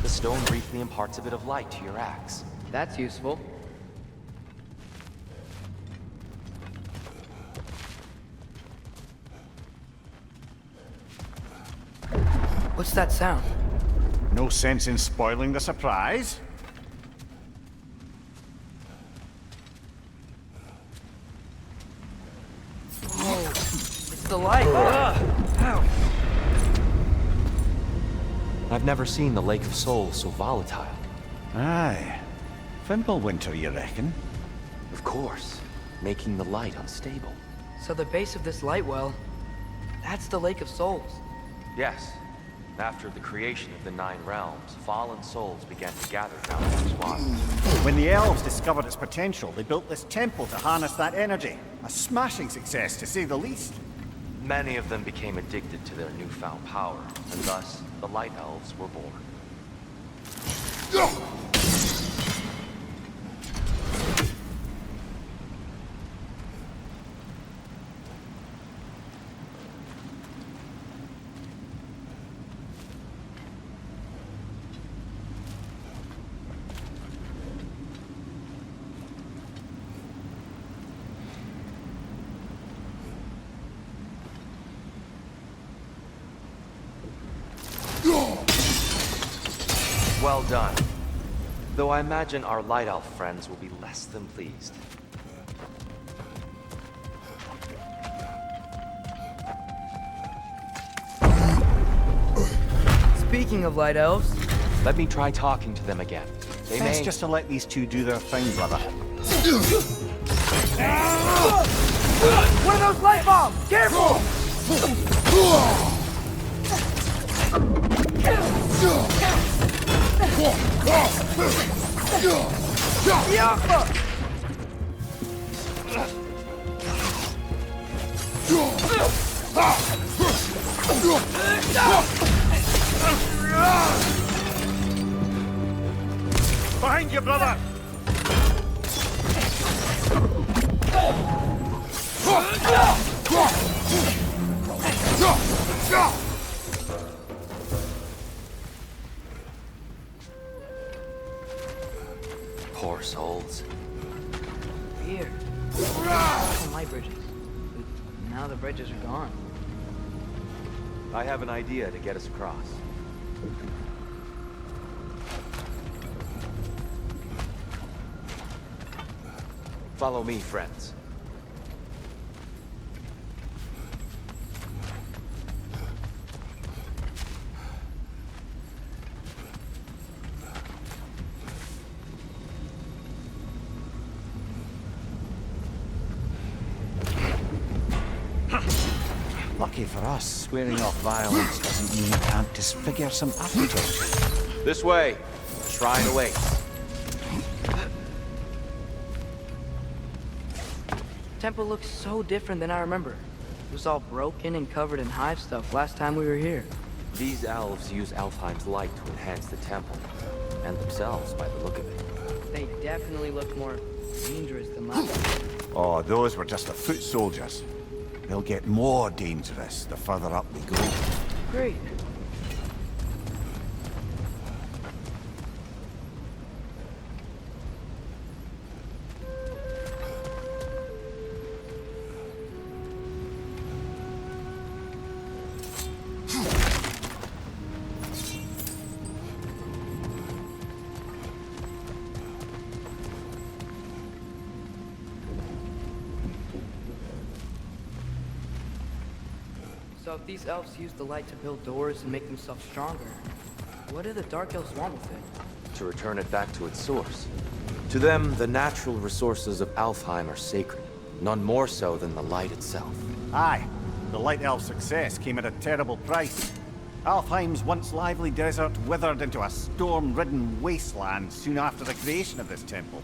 The stone briefly imparts a bit of light to your axe. That's useful. What's that sound? No sense in spoiling the surprise. Whoa, it's the light. Ow. I've never seen the Lake of Souls so volatile. Aye. Fimbulwinter, you reckon? Of course, making the light unstable. So the base of this light well, that's the Lake of Souls. Yes. After the creation of the Nine Realms, fallen souls began to gather down these waters. When the elves discovered its potential, they built this temple to harness that energy. A smashing success, to say the least. Many of them became addicted to their newfound power, and thus, the Light Elves were born. Well done. Though I imagine our Light Elf friends will be less than pleased. Speaking of Light Elves... Let me try talking to them again. They Best may... just to let these two do their thing, brother. One of those light bombs! Careful! Behind you, brother! Poor souls. Here. Some light bridges. But now the bridges are gone. I have an idea to get us across. Follow me, friends. Lucky for us, swearing off violence doesn't mean you can't disfigure some aftertaste. This way. The shrine awaits. Temple looks so different than I remember. It was all broken and covered in hive stuff last time we were here. These elves use Alfheim's light to enhance the temple, and themselves by the look of it. They definitely look more dangerous than last time. Oh, those were just the foot soldiers. They'll get more dangerous the further up we go. Great. So if these elves use the light to build doors and make themselves stronger, what do the Dark Elves want with it? To return it back to its source. To them, the natural resources of Alfheim are sacred, none more so than the light itself. Aye, the Light Elf's success came at a terrible price. Alfheim's once lively desert withered into a storm-ridden wasteland soon after the creation of this temple.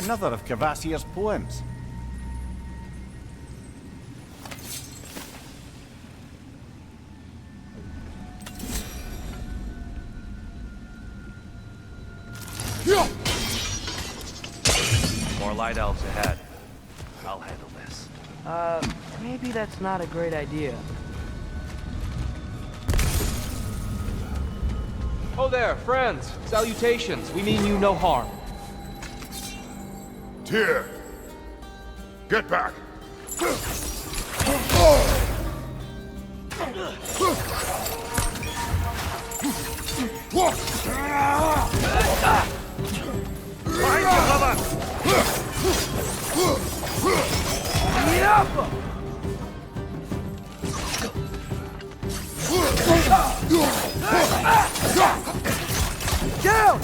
Another of Kvasir's poems. More light elves ahead. I'll handle this. Maybe that's not a great idea. Oh there, friends. Salutations. We mean you no harm. Tyr! Get back! Behind you, brother! Down!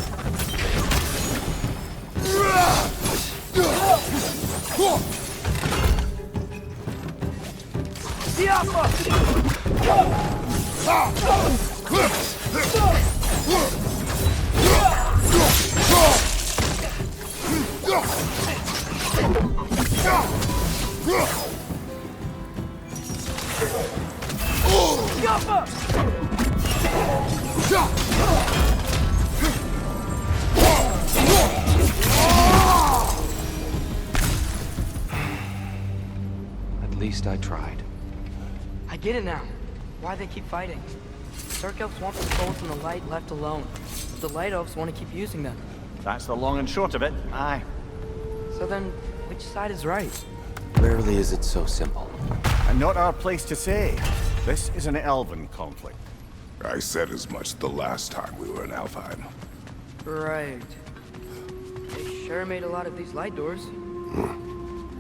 At least I tried. I get it now. Why they keep fighting. Dark Elves want the souls and the light left alone. But the Light Elves want to keep using them. That's the long and short of it, aye. So then, which side is right? Rarely is it so simple. And not our place to say. This is an elven conflict. I said as much the last time we were in Alfheim. Right. They sure made a lot of these light doors.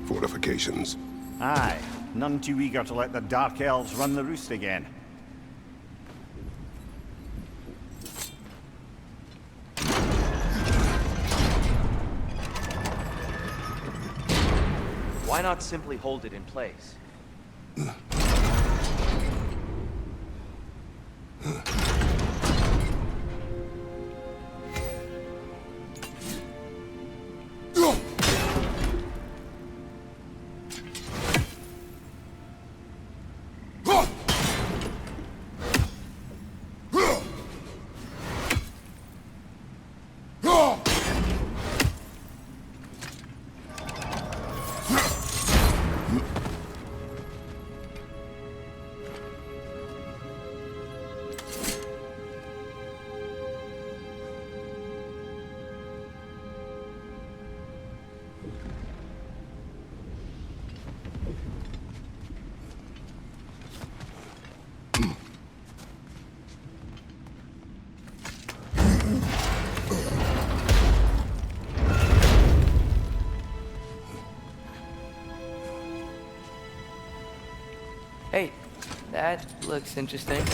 Fortifications. Aye, none too eager to let the Dark Elves run the roost again. Why not simply hold it in place? That looks interesting.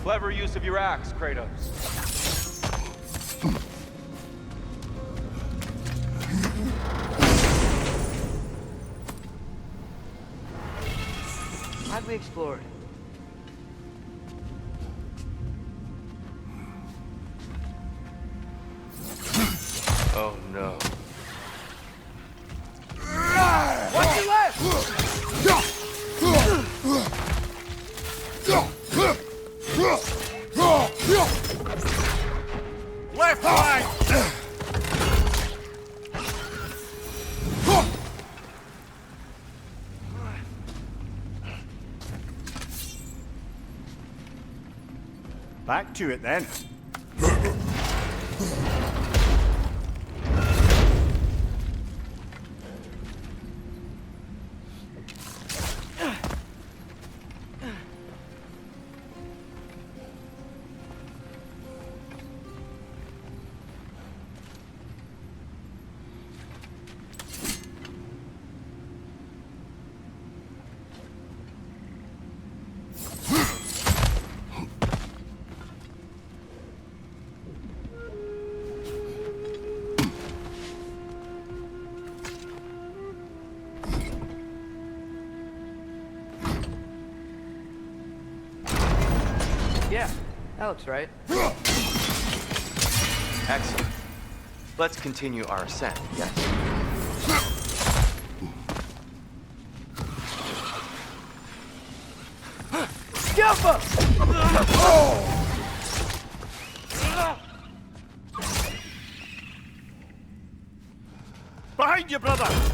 Clever use of your axe, Kratos. Glad we explored. Oh no. What's your left? Left flank! Back to it then. Yeah, that looks right. Excellent. Let's continue our ascent, yes? Jump up! Behind you, brother!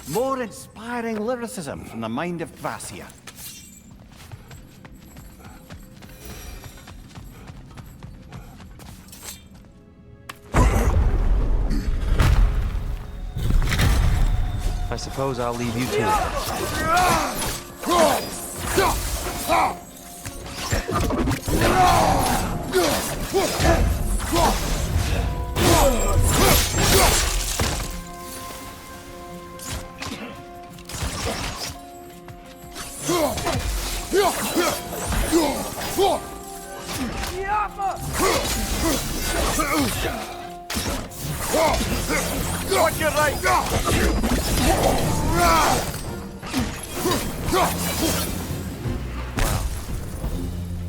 More inspiring lyricism from the mind of Kvasir. I suppose I'll leave you to it. Watch your right! Wow.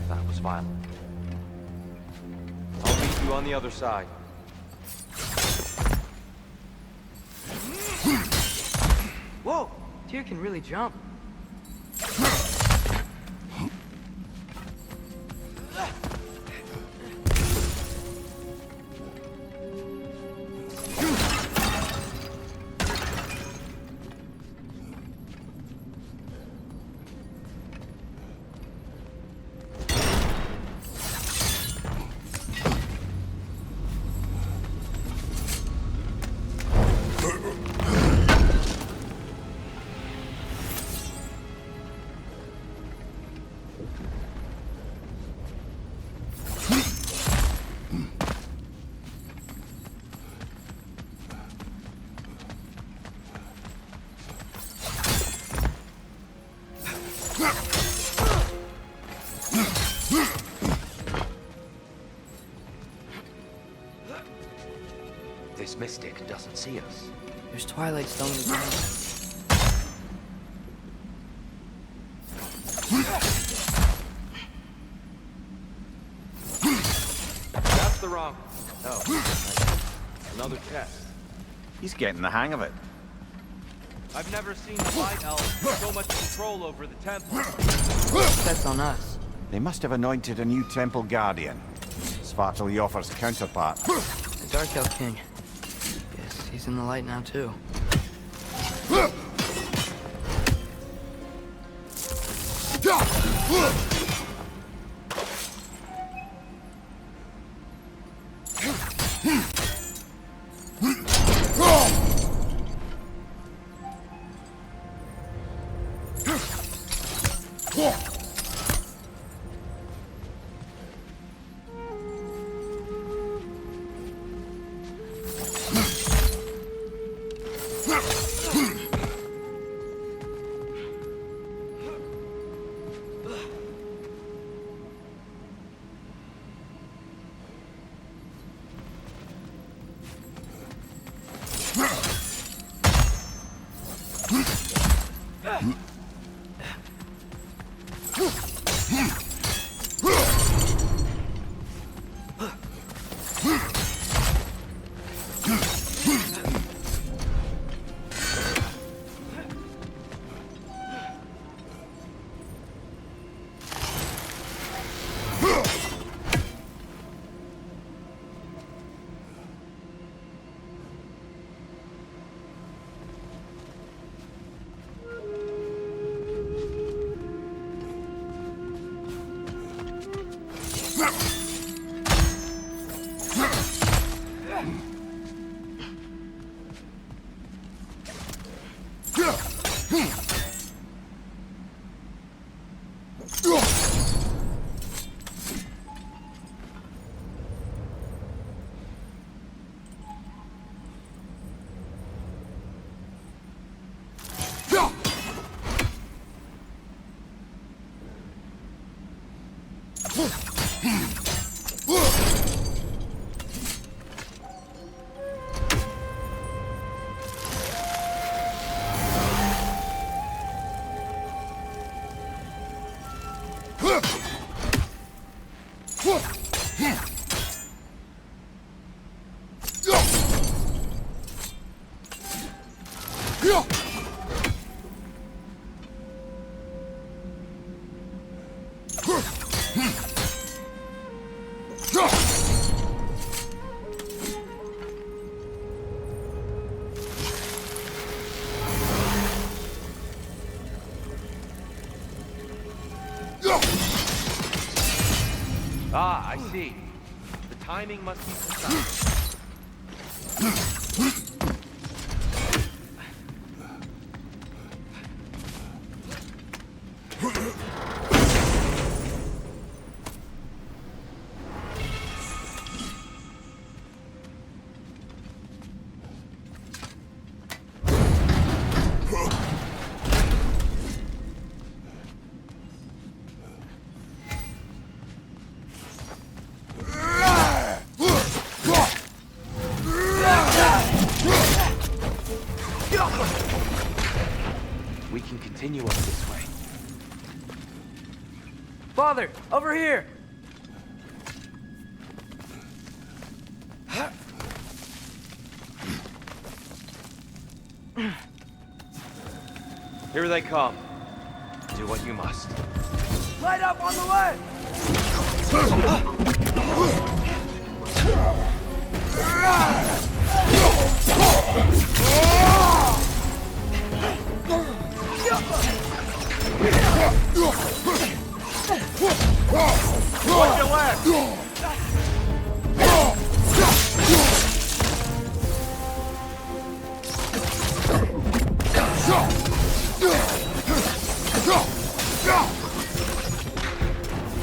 That was violent. I'll meet you on the other side. Whoa! Tyr can really jump. This mystic doesn't see us. There's Twilight Stone in the ground. That's the wrong. Oh. Another chest. He's getting the hang of it. I've never seen the Light Elves with so much control over the temple. That's on us. They must have anointed a new temple guardian. Svartaljofar's counterpart. The Dark Elf King. Guess he's in the light now, too. Ah, I see. The timing must be precise. We can continue up this way. Father, over here! Here they come. Do what you must. Light up on the left! Watch your left!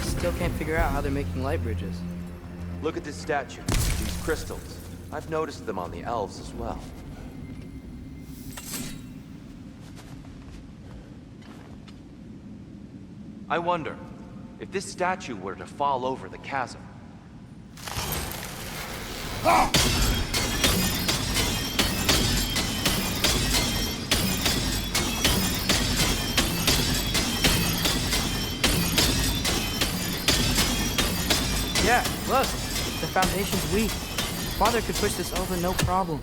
Still can't figure out how they're making light bridges. Look at this statue. These crystals. I've noticed them on the elves as well. I wonder, if this statue were to fall over the chasm... Yeah, look. The foundation's weak. Father could push this over no problem.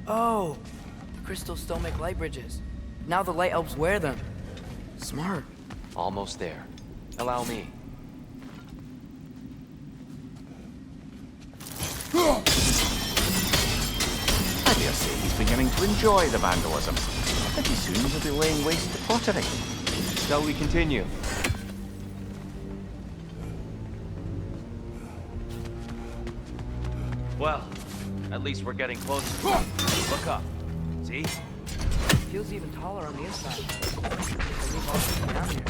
Oh, the crystals still make light bridges. Now the light elves wear them. Smart. Almost there. Allow me. I dare say he's beginning to enjoy the vandalism. Pretty soon he'll be laying waste to pottery. Shall we continue? Well, at least we're getting closer. Look up. See? Feels even taller on the inside. We've all been down here.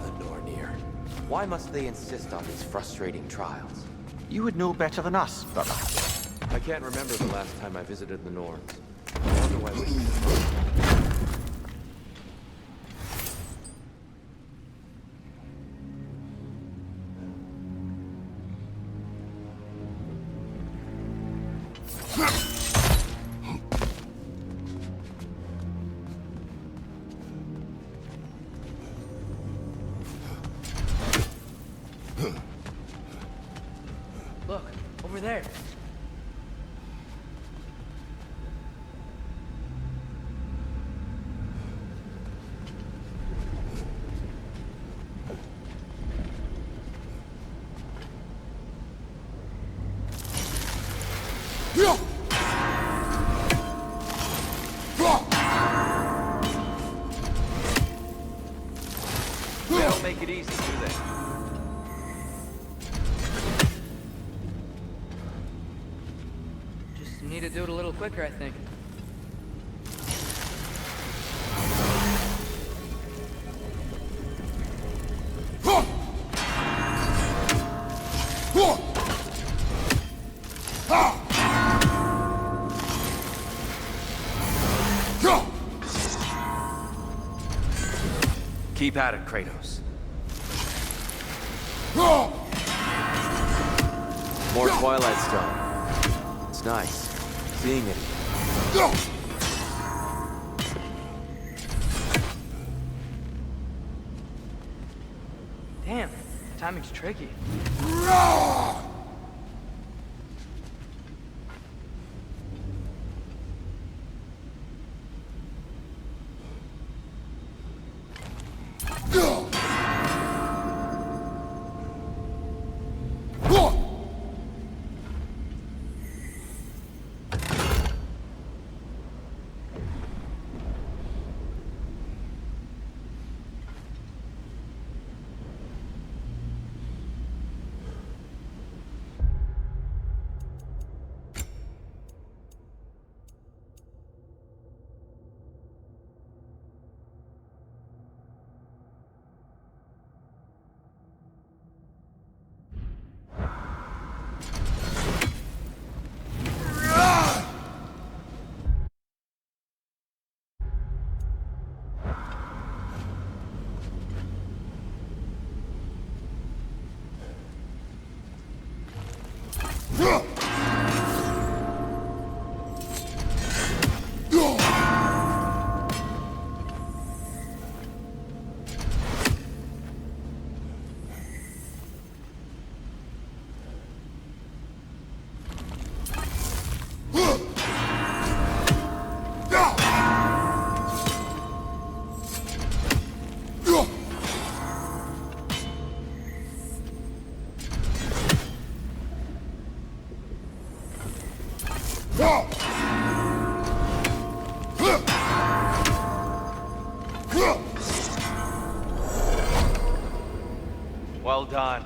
The Nornir. Why must they insist on these frustrating trials? You would know better than us, brother. I can't remember the last time I visited the Norns. I wonder why we... Look, over there. They don't make it easy, do they? Just need to do it a little quicker, I think. Keep at it, Kratos. More Twilight Stone. It's nice. Seeing it. Damn, timing's tricky. Well done.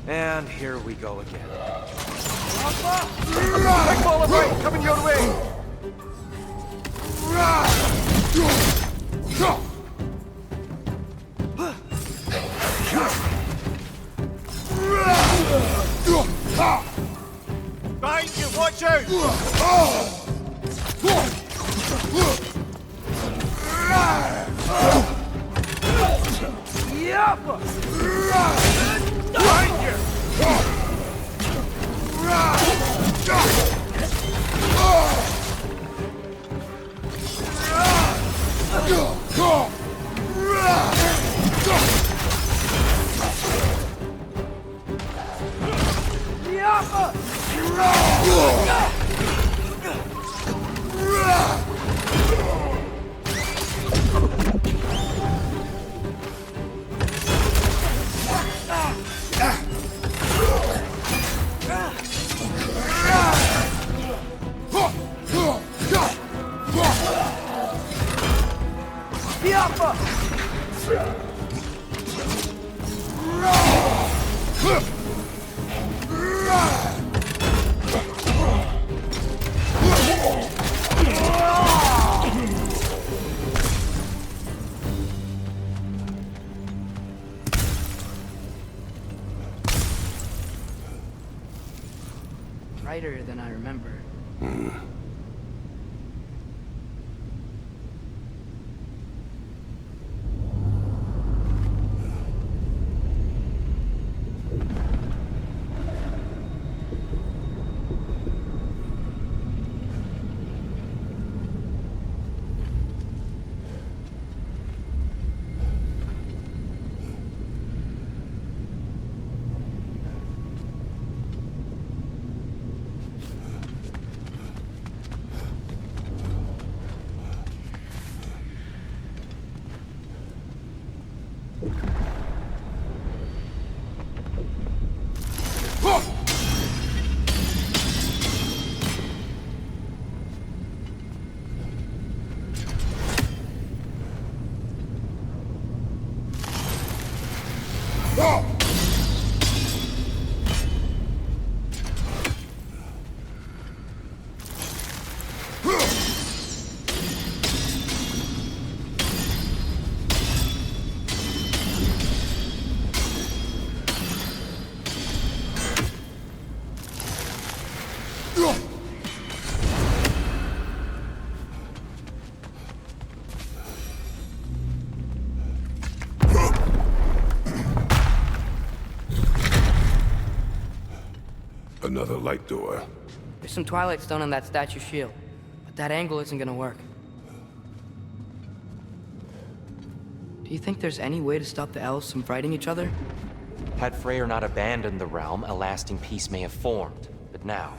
And here we go again. Quick ball of light coming your way! Behind you, watch out! Behind you! Brighter than I remember. Another light door. There's some Twilight Stone on that statue shield, but that angle isn't gonna work. Do you think there's any way to stop the elves from fighting each other? Had Freyr not abandoned the realm, a lasting peace may have formed. But now...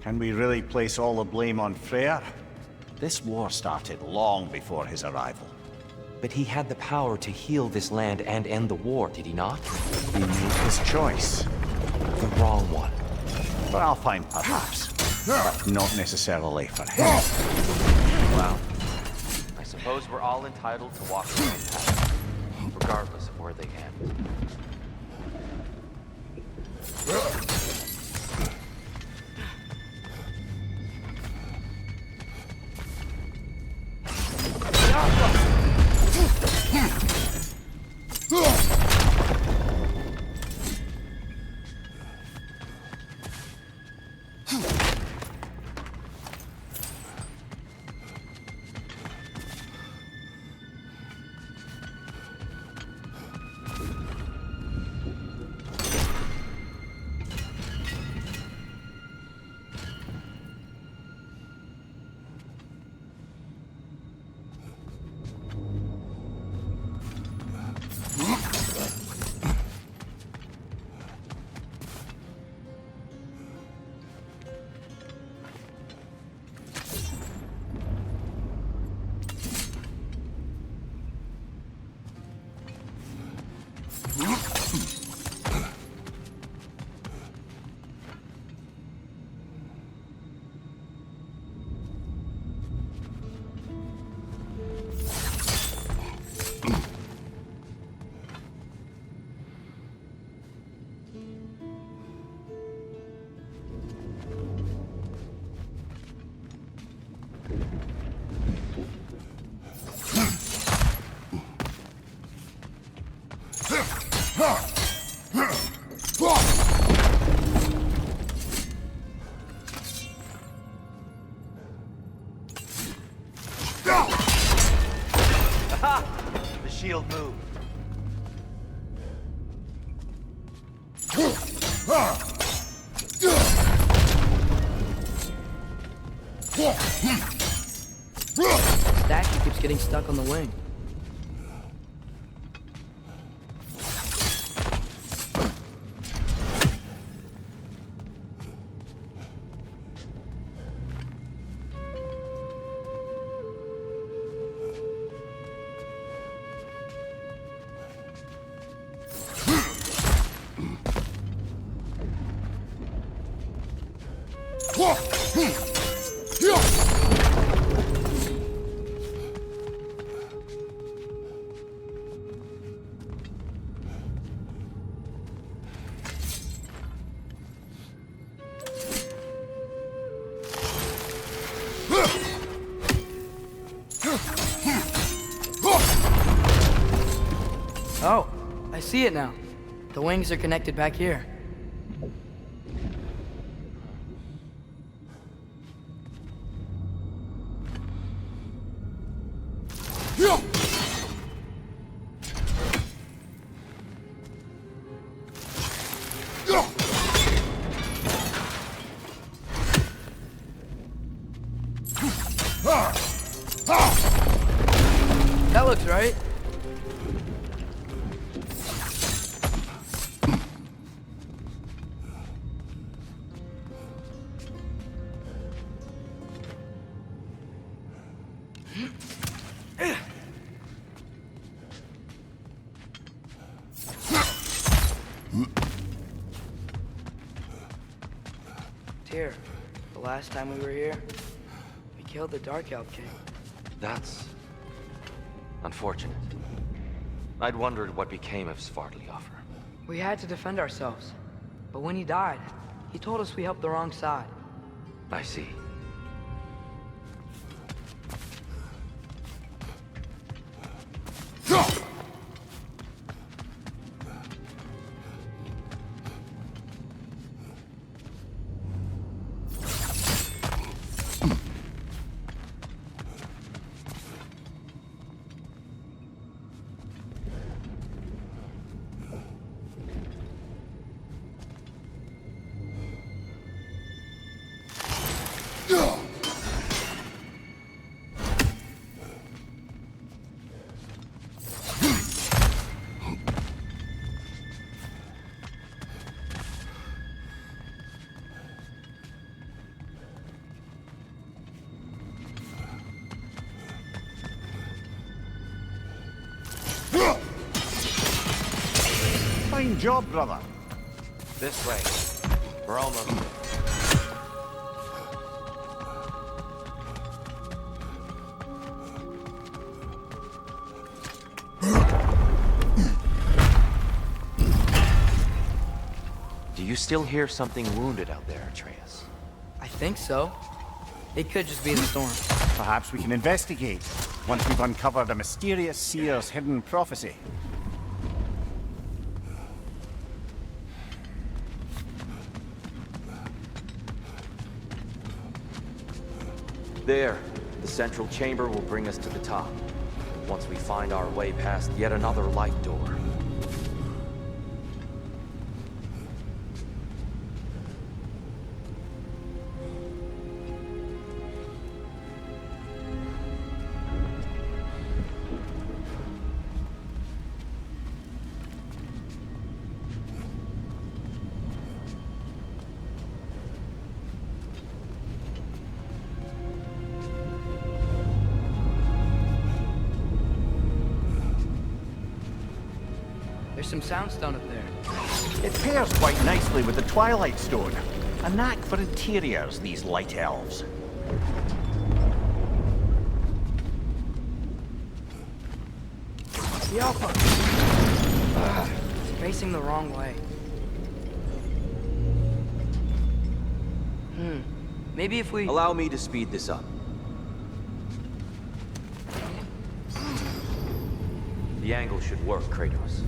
Can we really place all the blame on Freyr? This war started long before his arrival. But he had the power to heal this land and end the war, did he not? He made his choice. The wrong one. For Alfheim, perhaps. But not necessarily for him. Well, I suppose we're all entitled to walk our own path, regardless of where they end. The shield moved. Statue keeps getting stuck on the wing. Oh, I see it now. The wings are connected back here. That looks right. Here, the last time we were here, we killed the Dark Elf King. That's... unfortunate. I'd wondered what became of Svartalfr. We had to defend ourselves. But when he died, he told us we helped the wrong side. I see. Fine job, brother. This way. We're almost there. Do you still hear something wounded out there, Atreus? I think so. It could just be the storm. Perhaps we can investigate once we've uncovered a mysterious seer's hidden prophecy. There. The central chamber will bring us to the top. Once we find our way past yet another light door. There's some soundstone up there. It pairs quite nicely with the Twilight Stone. A knack for interiors, these light elves. The Alpha! It's facing the wrong way. Maybe if we... Allow me to speed this up. The angle should work, Kratos.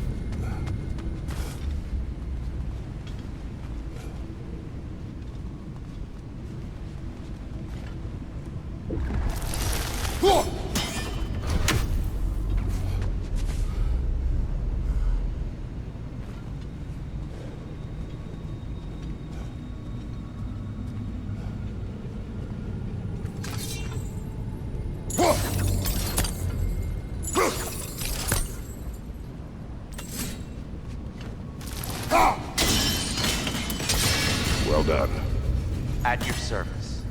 Well done. At your service.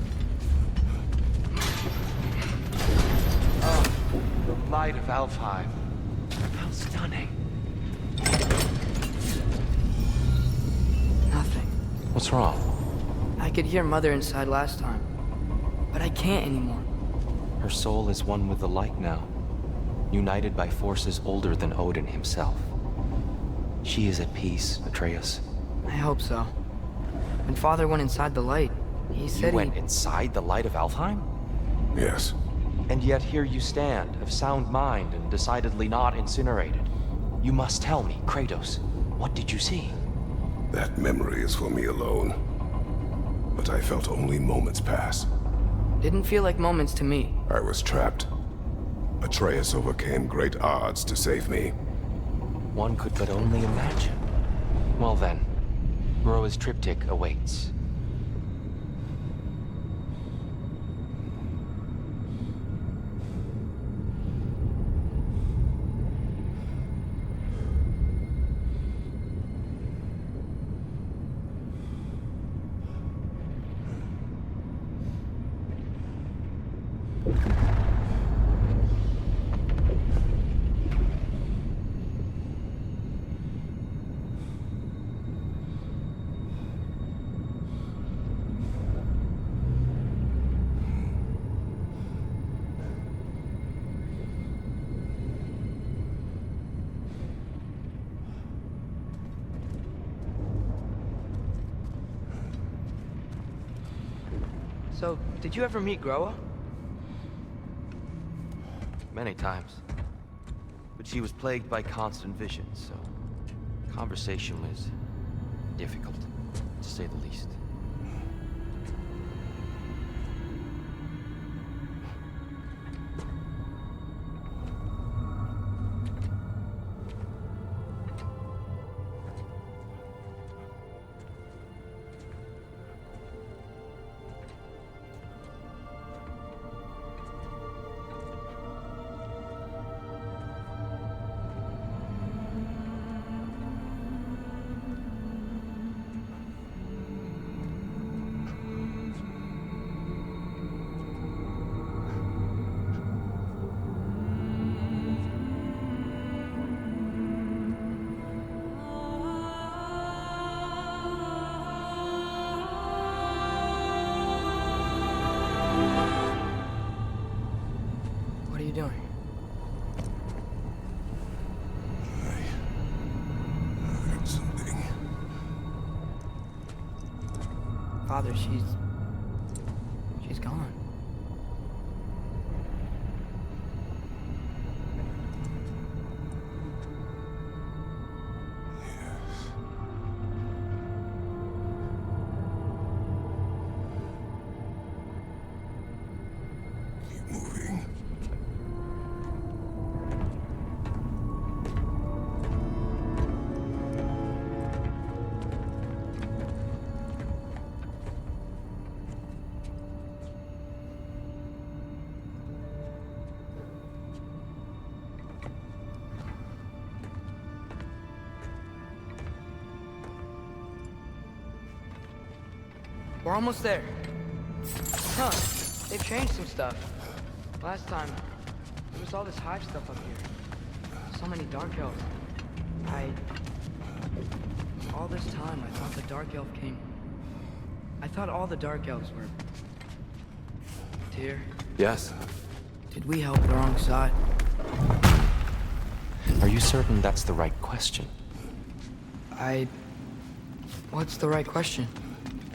The light of Alfheim. How stunning. Nothing. What's wrong? I could hear Mother inside last time, but I can't anymore. Her soul is one with the light now, united by forces older than Odin himself. She is at peace, Atreus. I hope so. When Father went inside the light, he said You went inside the light of Alfheim? Yes. And yet here you stand, of sound mind and decidedly not incinerated. You must tell me, Kratos, what did you see? That memory is for me alone. But I felt only moments pass. Didn't feel like moments to me. I was trapped. Atreus overcame great odds to save me. One could but only imagine. Well then, Roa's triptych awaits. So, did you ever meet Groa? Many times. But she was plagued by constant visions, so conversation was difficult, to say the least. Father, she's gone. Keep moving. We're almost there. Huh, they've changed some stuff. Last time, there was all this hive stuff up here. So many dark elves. All this time, I thought the dark elf king... I thought all the dark elves were... Tyr, Yes? did we help the wrong side? Are you certain that's the right question? What's the right question?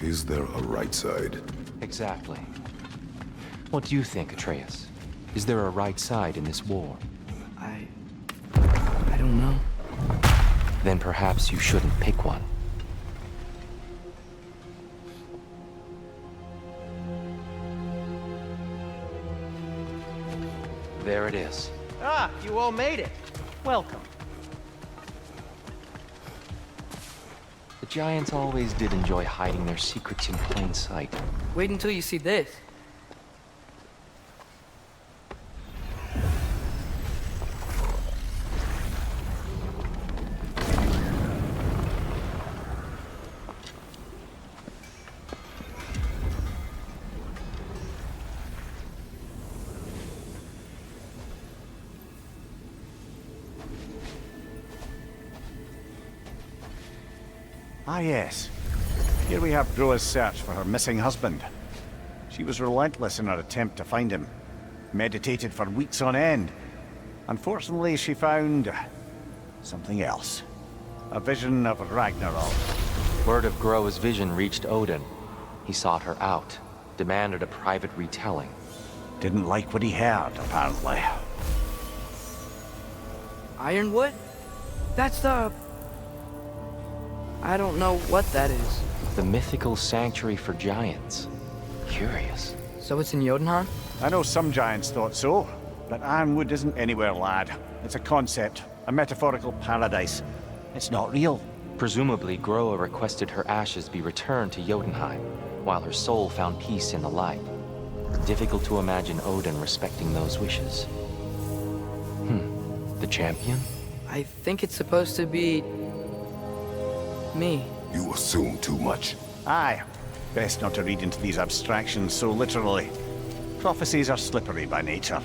Is there a right side? Exactly. What do you think, Atreus? Is there a right side in this war? I don't know. Then perhaps you shouldn't pick one. There it is. Ah, you all made it. Welcome. The giants always did enjoy hiding their secrets in plain sight. Wait until you see this. Ah, yes. Here we have Groa's search for her missing husband. She was relentless in her attempt to find him. Meditated for weeks on end. Unfortunately, she found... something else. A vision of Ragnarok. Word of Groa's vision reached Odin. He sought her out, demanded a private retelling. Didn't like what he heard, apparently. Ironwood? That's the... I don't know what that is. The mythical sanctuary for giants. Curious. So it's in Jotunheim? I know some giants thought so, but Ironwood isn't anywhere, lad. It's a concept, a metaphorical paradise. It's not real. Presumably, Groa requested her ashes be returned to Jotunheim, while her soul found peace in the light. Difficult to imagine Odin respecting those wishes. The champion? I think it's supposed to be... me. You assume too much. Aye. Best not to read into these abstractions so literally. Prophecies are slippery by nature.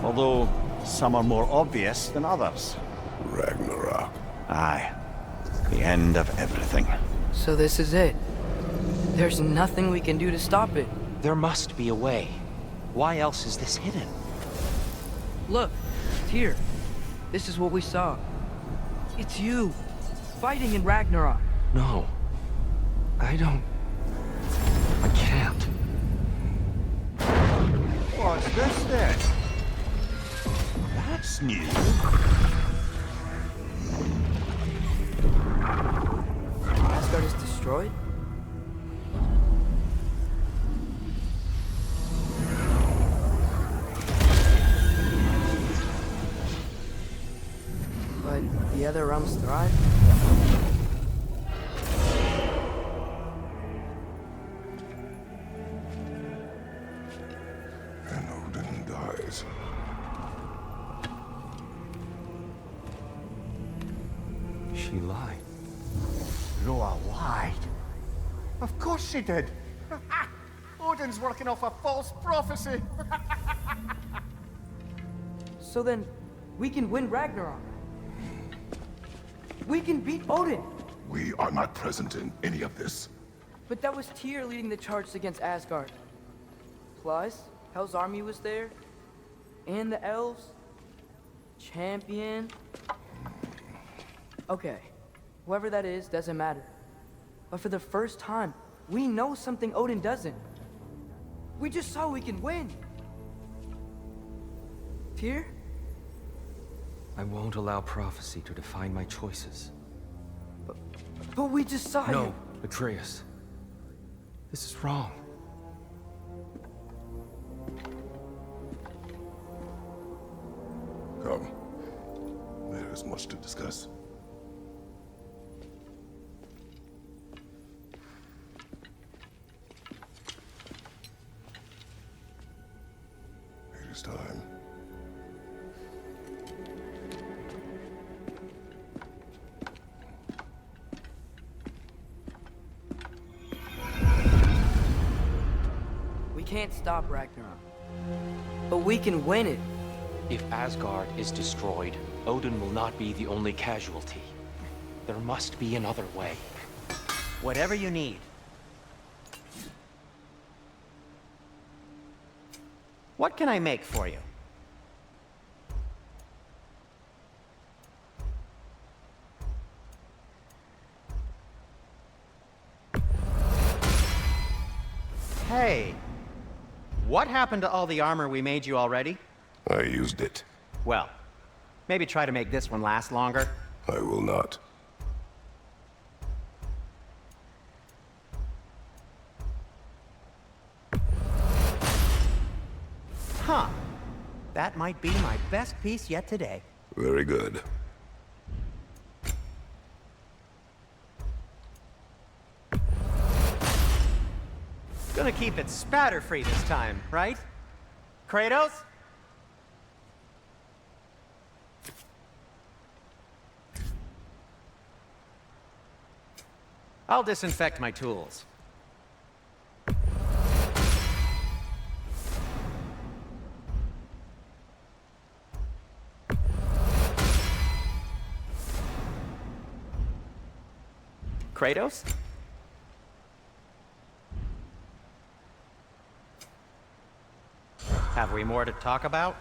Although, some are more obvious than others. Ragnarok. Aye. The end of everything. So this is it. There's nothing we can do to stop it. There must be a way. Why else is this hidden? Look, it's here. This is what we saw. It's you, fighting in Ragnarok. No. I can't. What's this then? That's new. Asgard is destroyed? But the other realms thrive? And Odin dies. She lied. Groa lied. Of course she did. Odin's working off a false prophecy. So then, we can win Ragnarok. We can beat Odin. We are not present in any of this. But that was Tyr leading the charge against Asgard. Plus, Hell's army was there. And the elves. Champion. Okay, whoever that is doesn't matter. But for the first time, We know something Odin doesn't. We just saw we can win. Tyr? I won't allow prophecy to define my choices. But we just saw you. No, Atreus. This is wrong. Come. There is much to discuss. It is time. We can't stop Ragnarok. But we can win it. If Asgard is destroyed, Odin will not be the only casualty. There must be another way. Whatever you need. What can I make for you? Hey, what happened to all the armor we made you already? I used it. Well, maybe try to make this one last longer. I will not. Huh. That might be my best piece yet today. Very good. Gonna keep it spatter-free this time, right? Kratos? I'll disinfect my tools. Kratos? Have we more to talk about?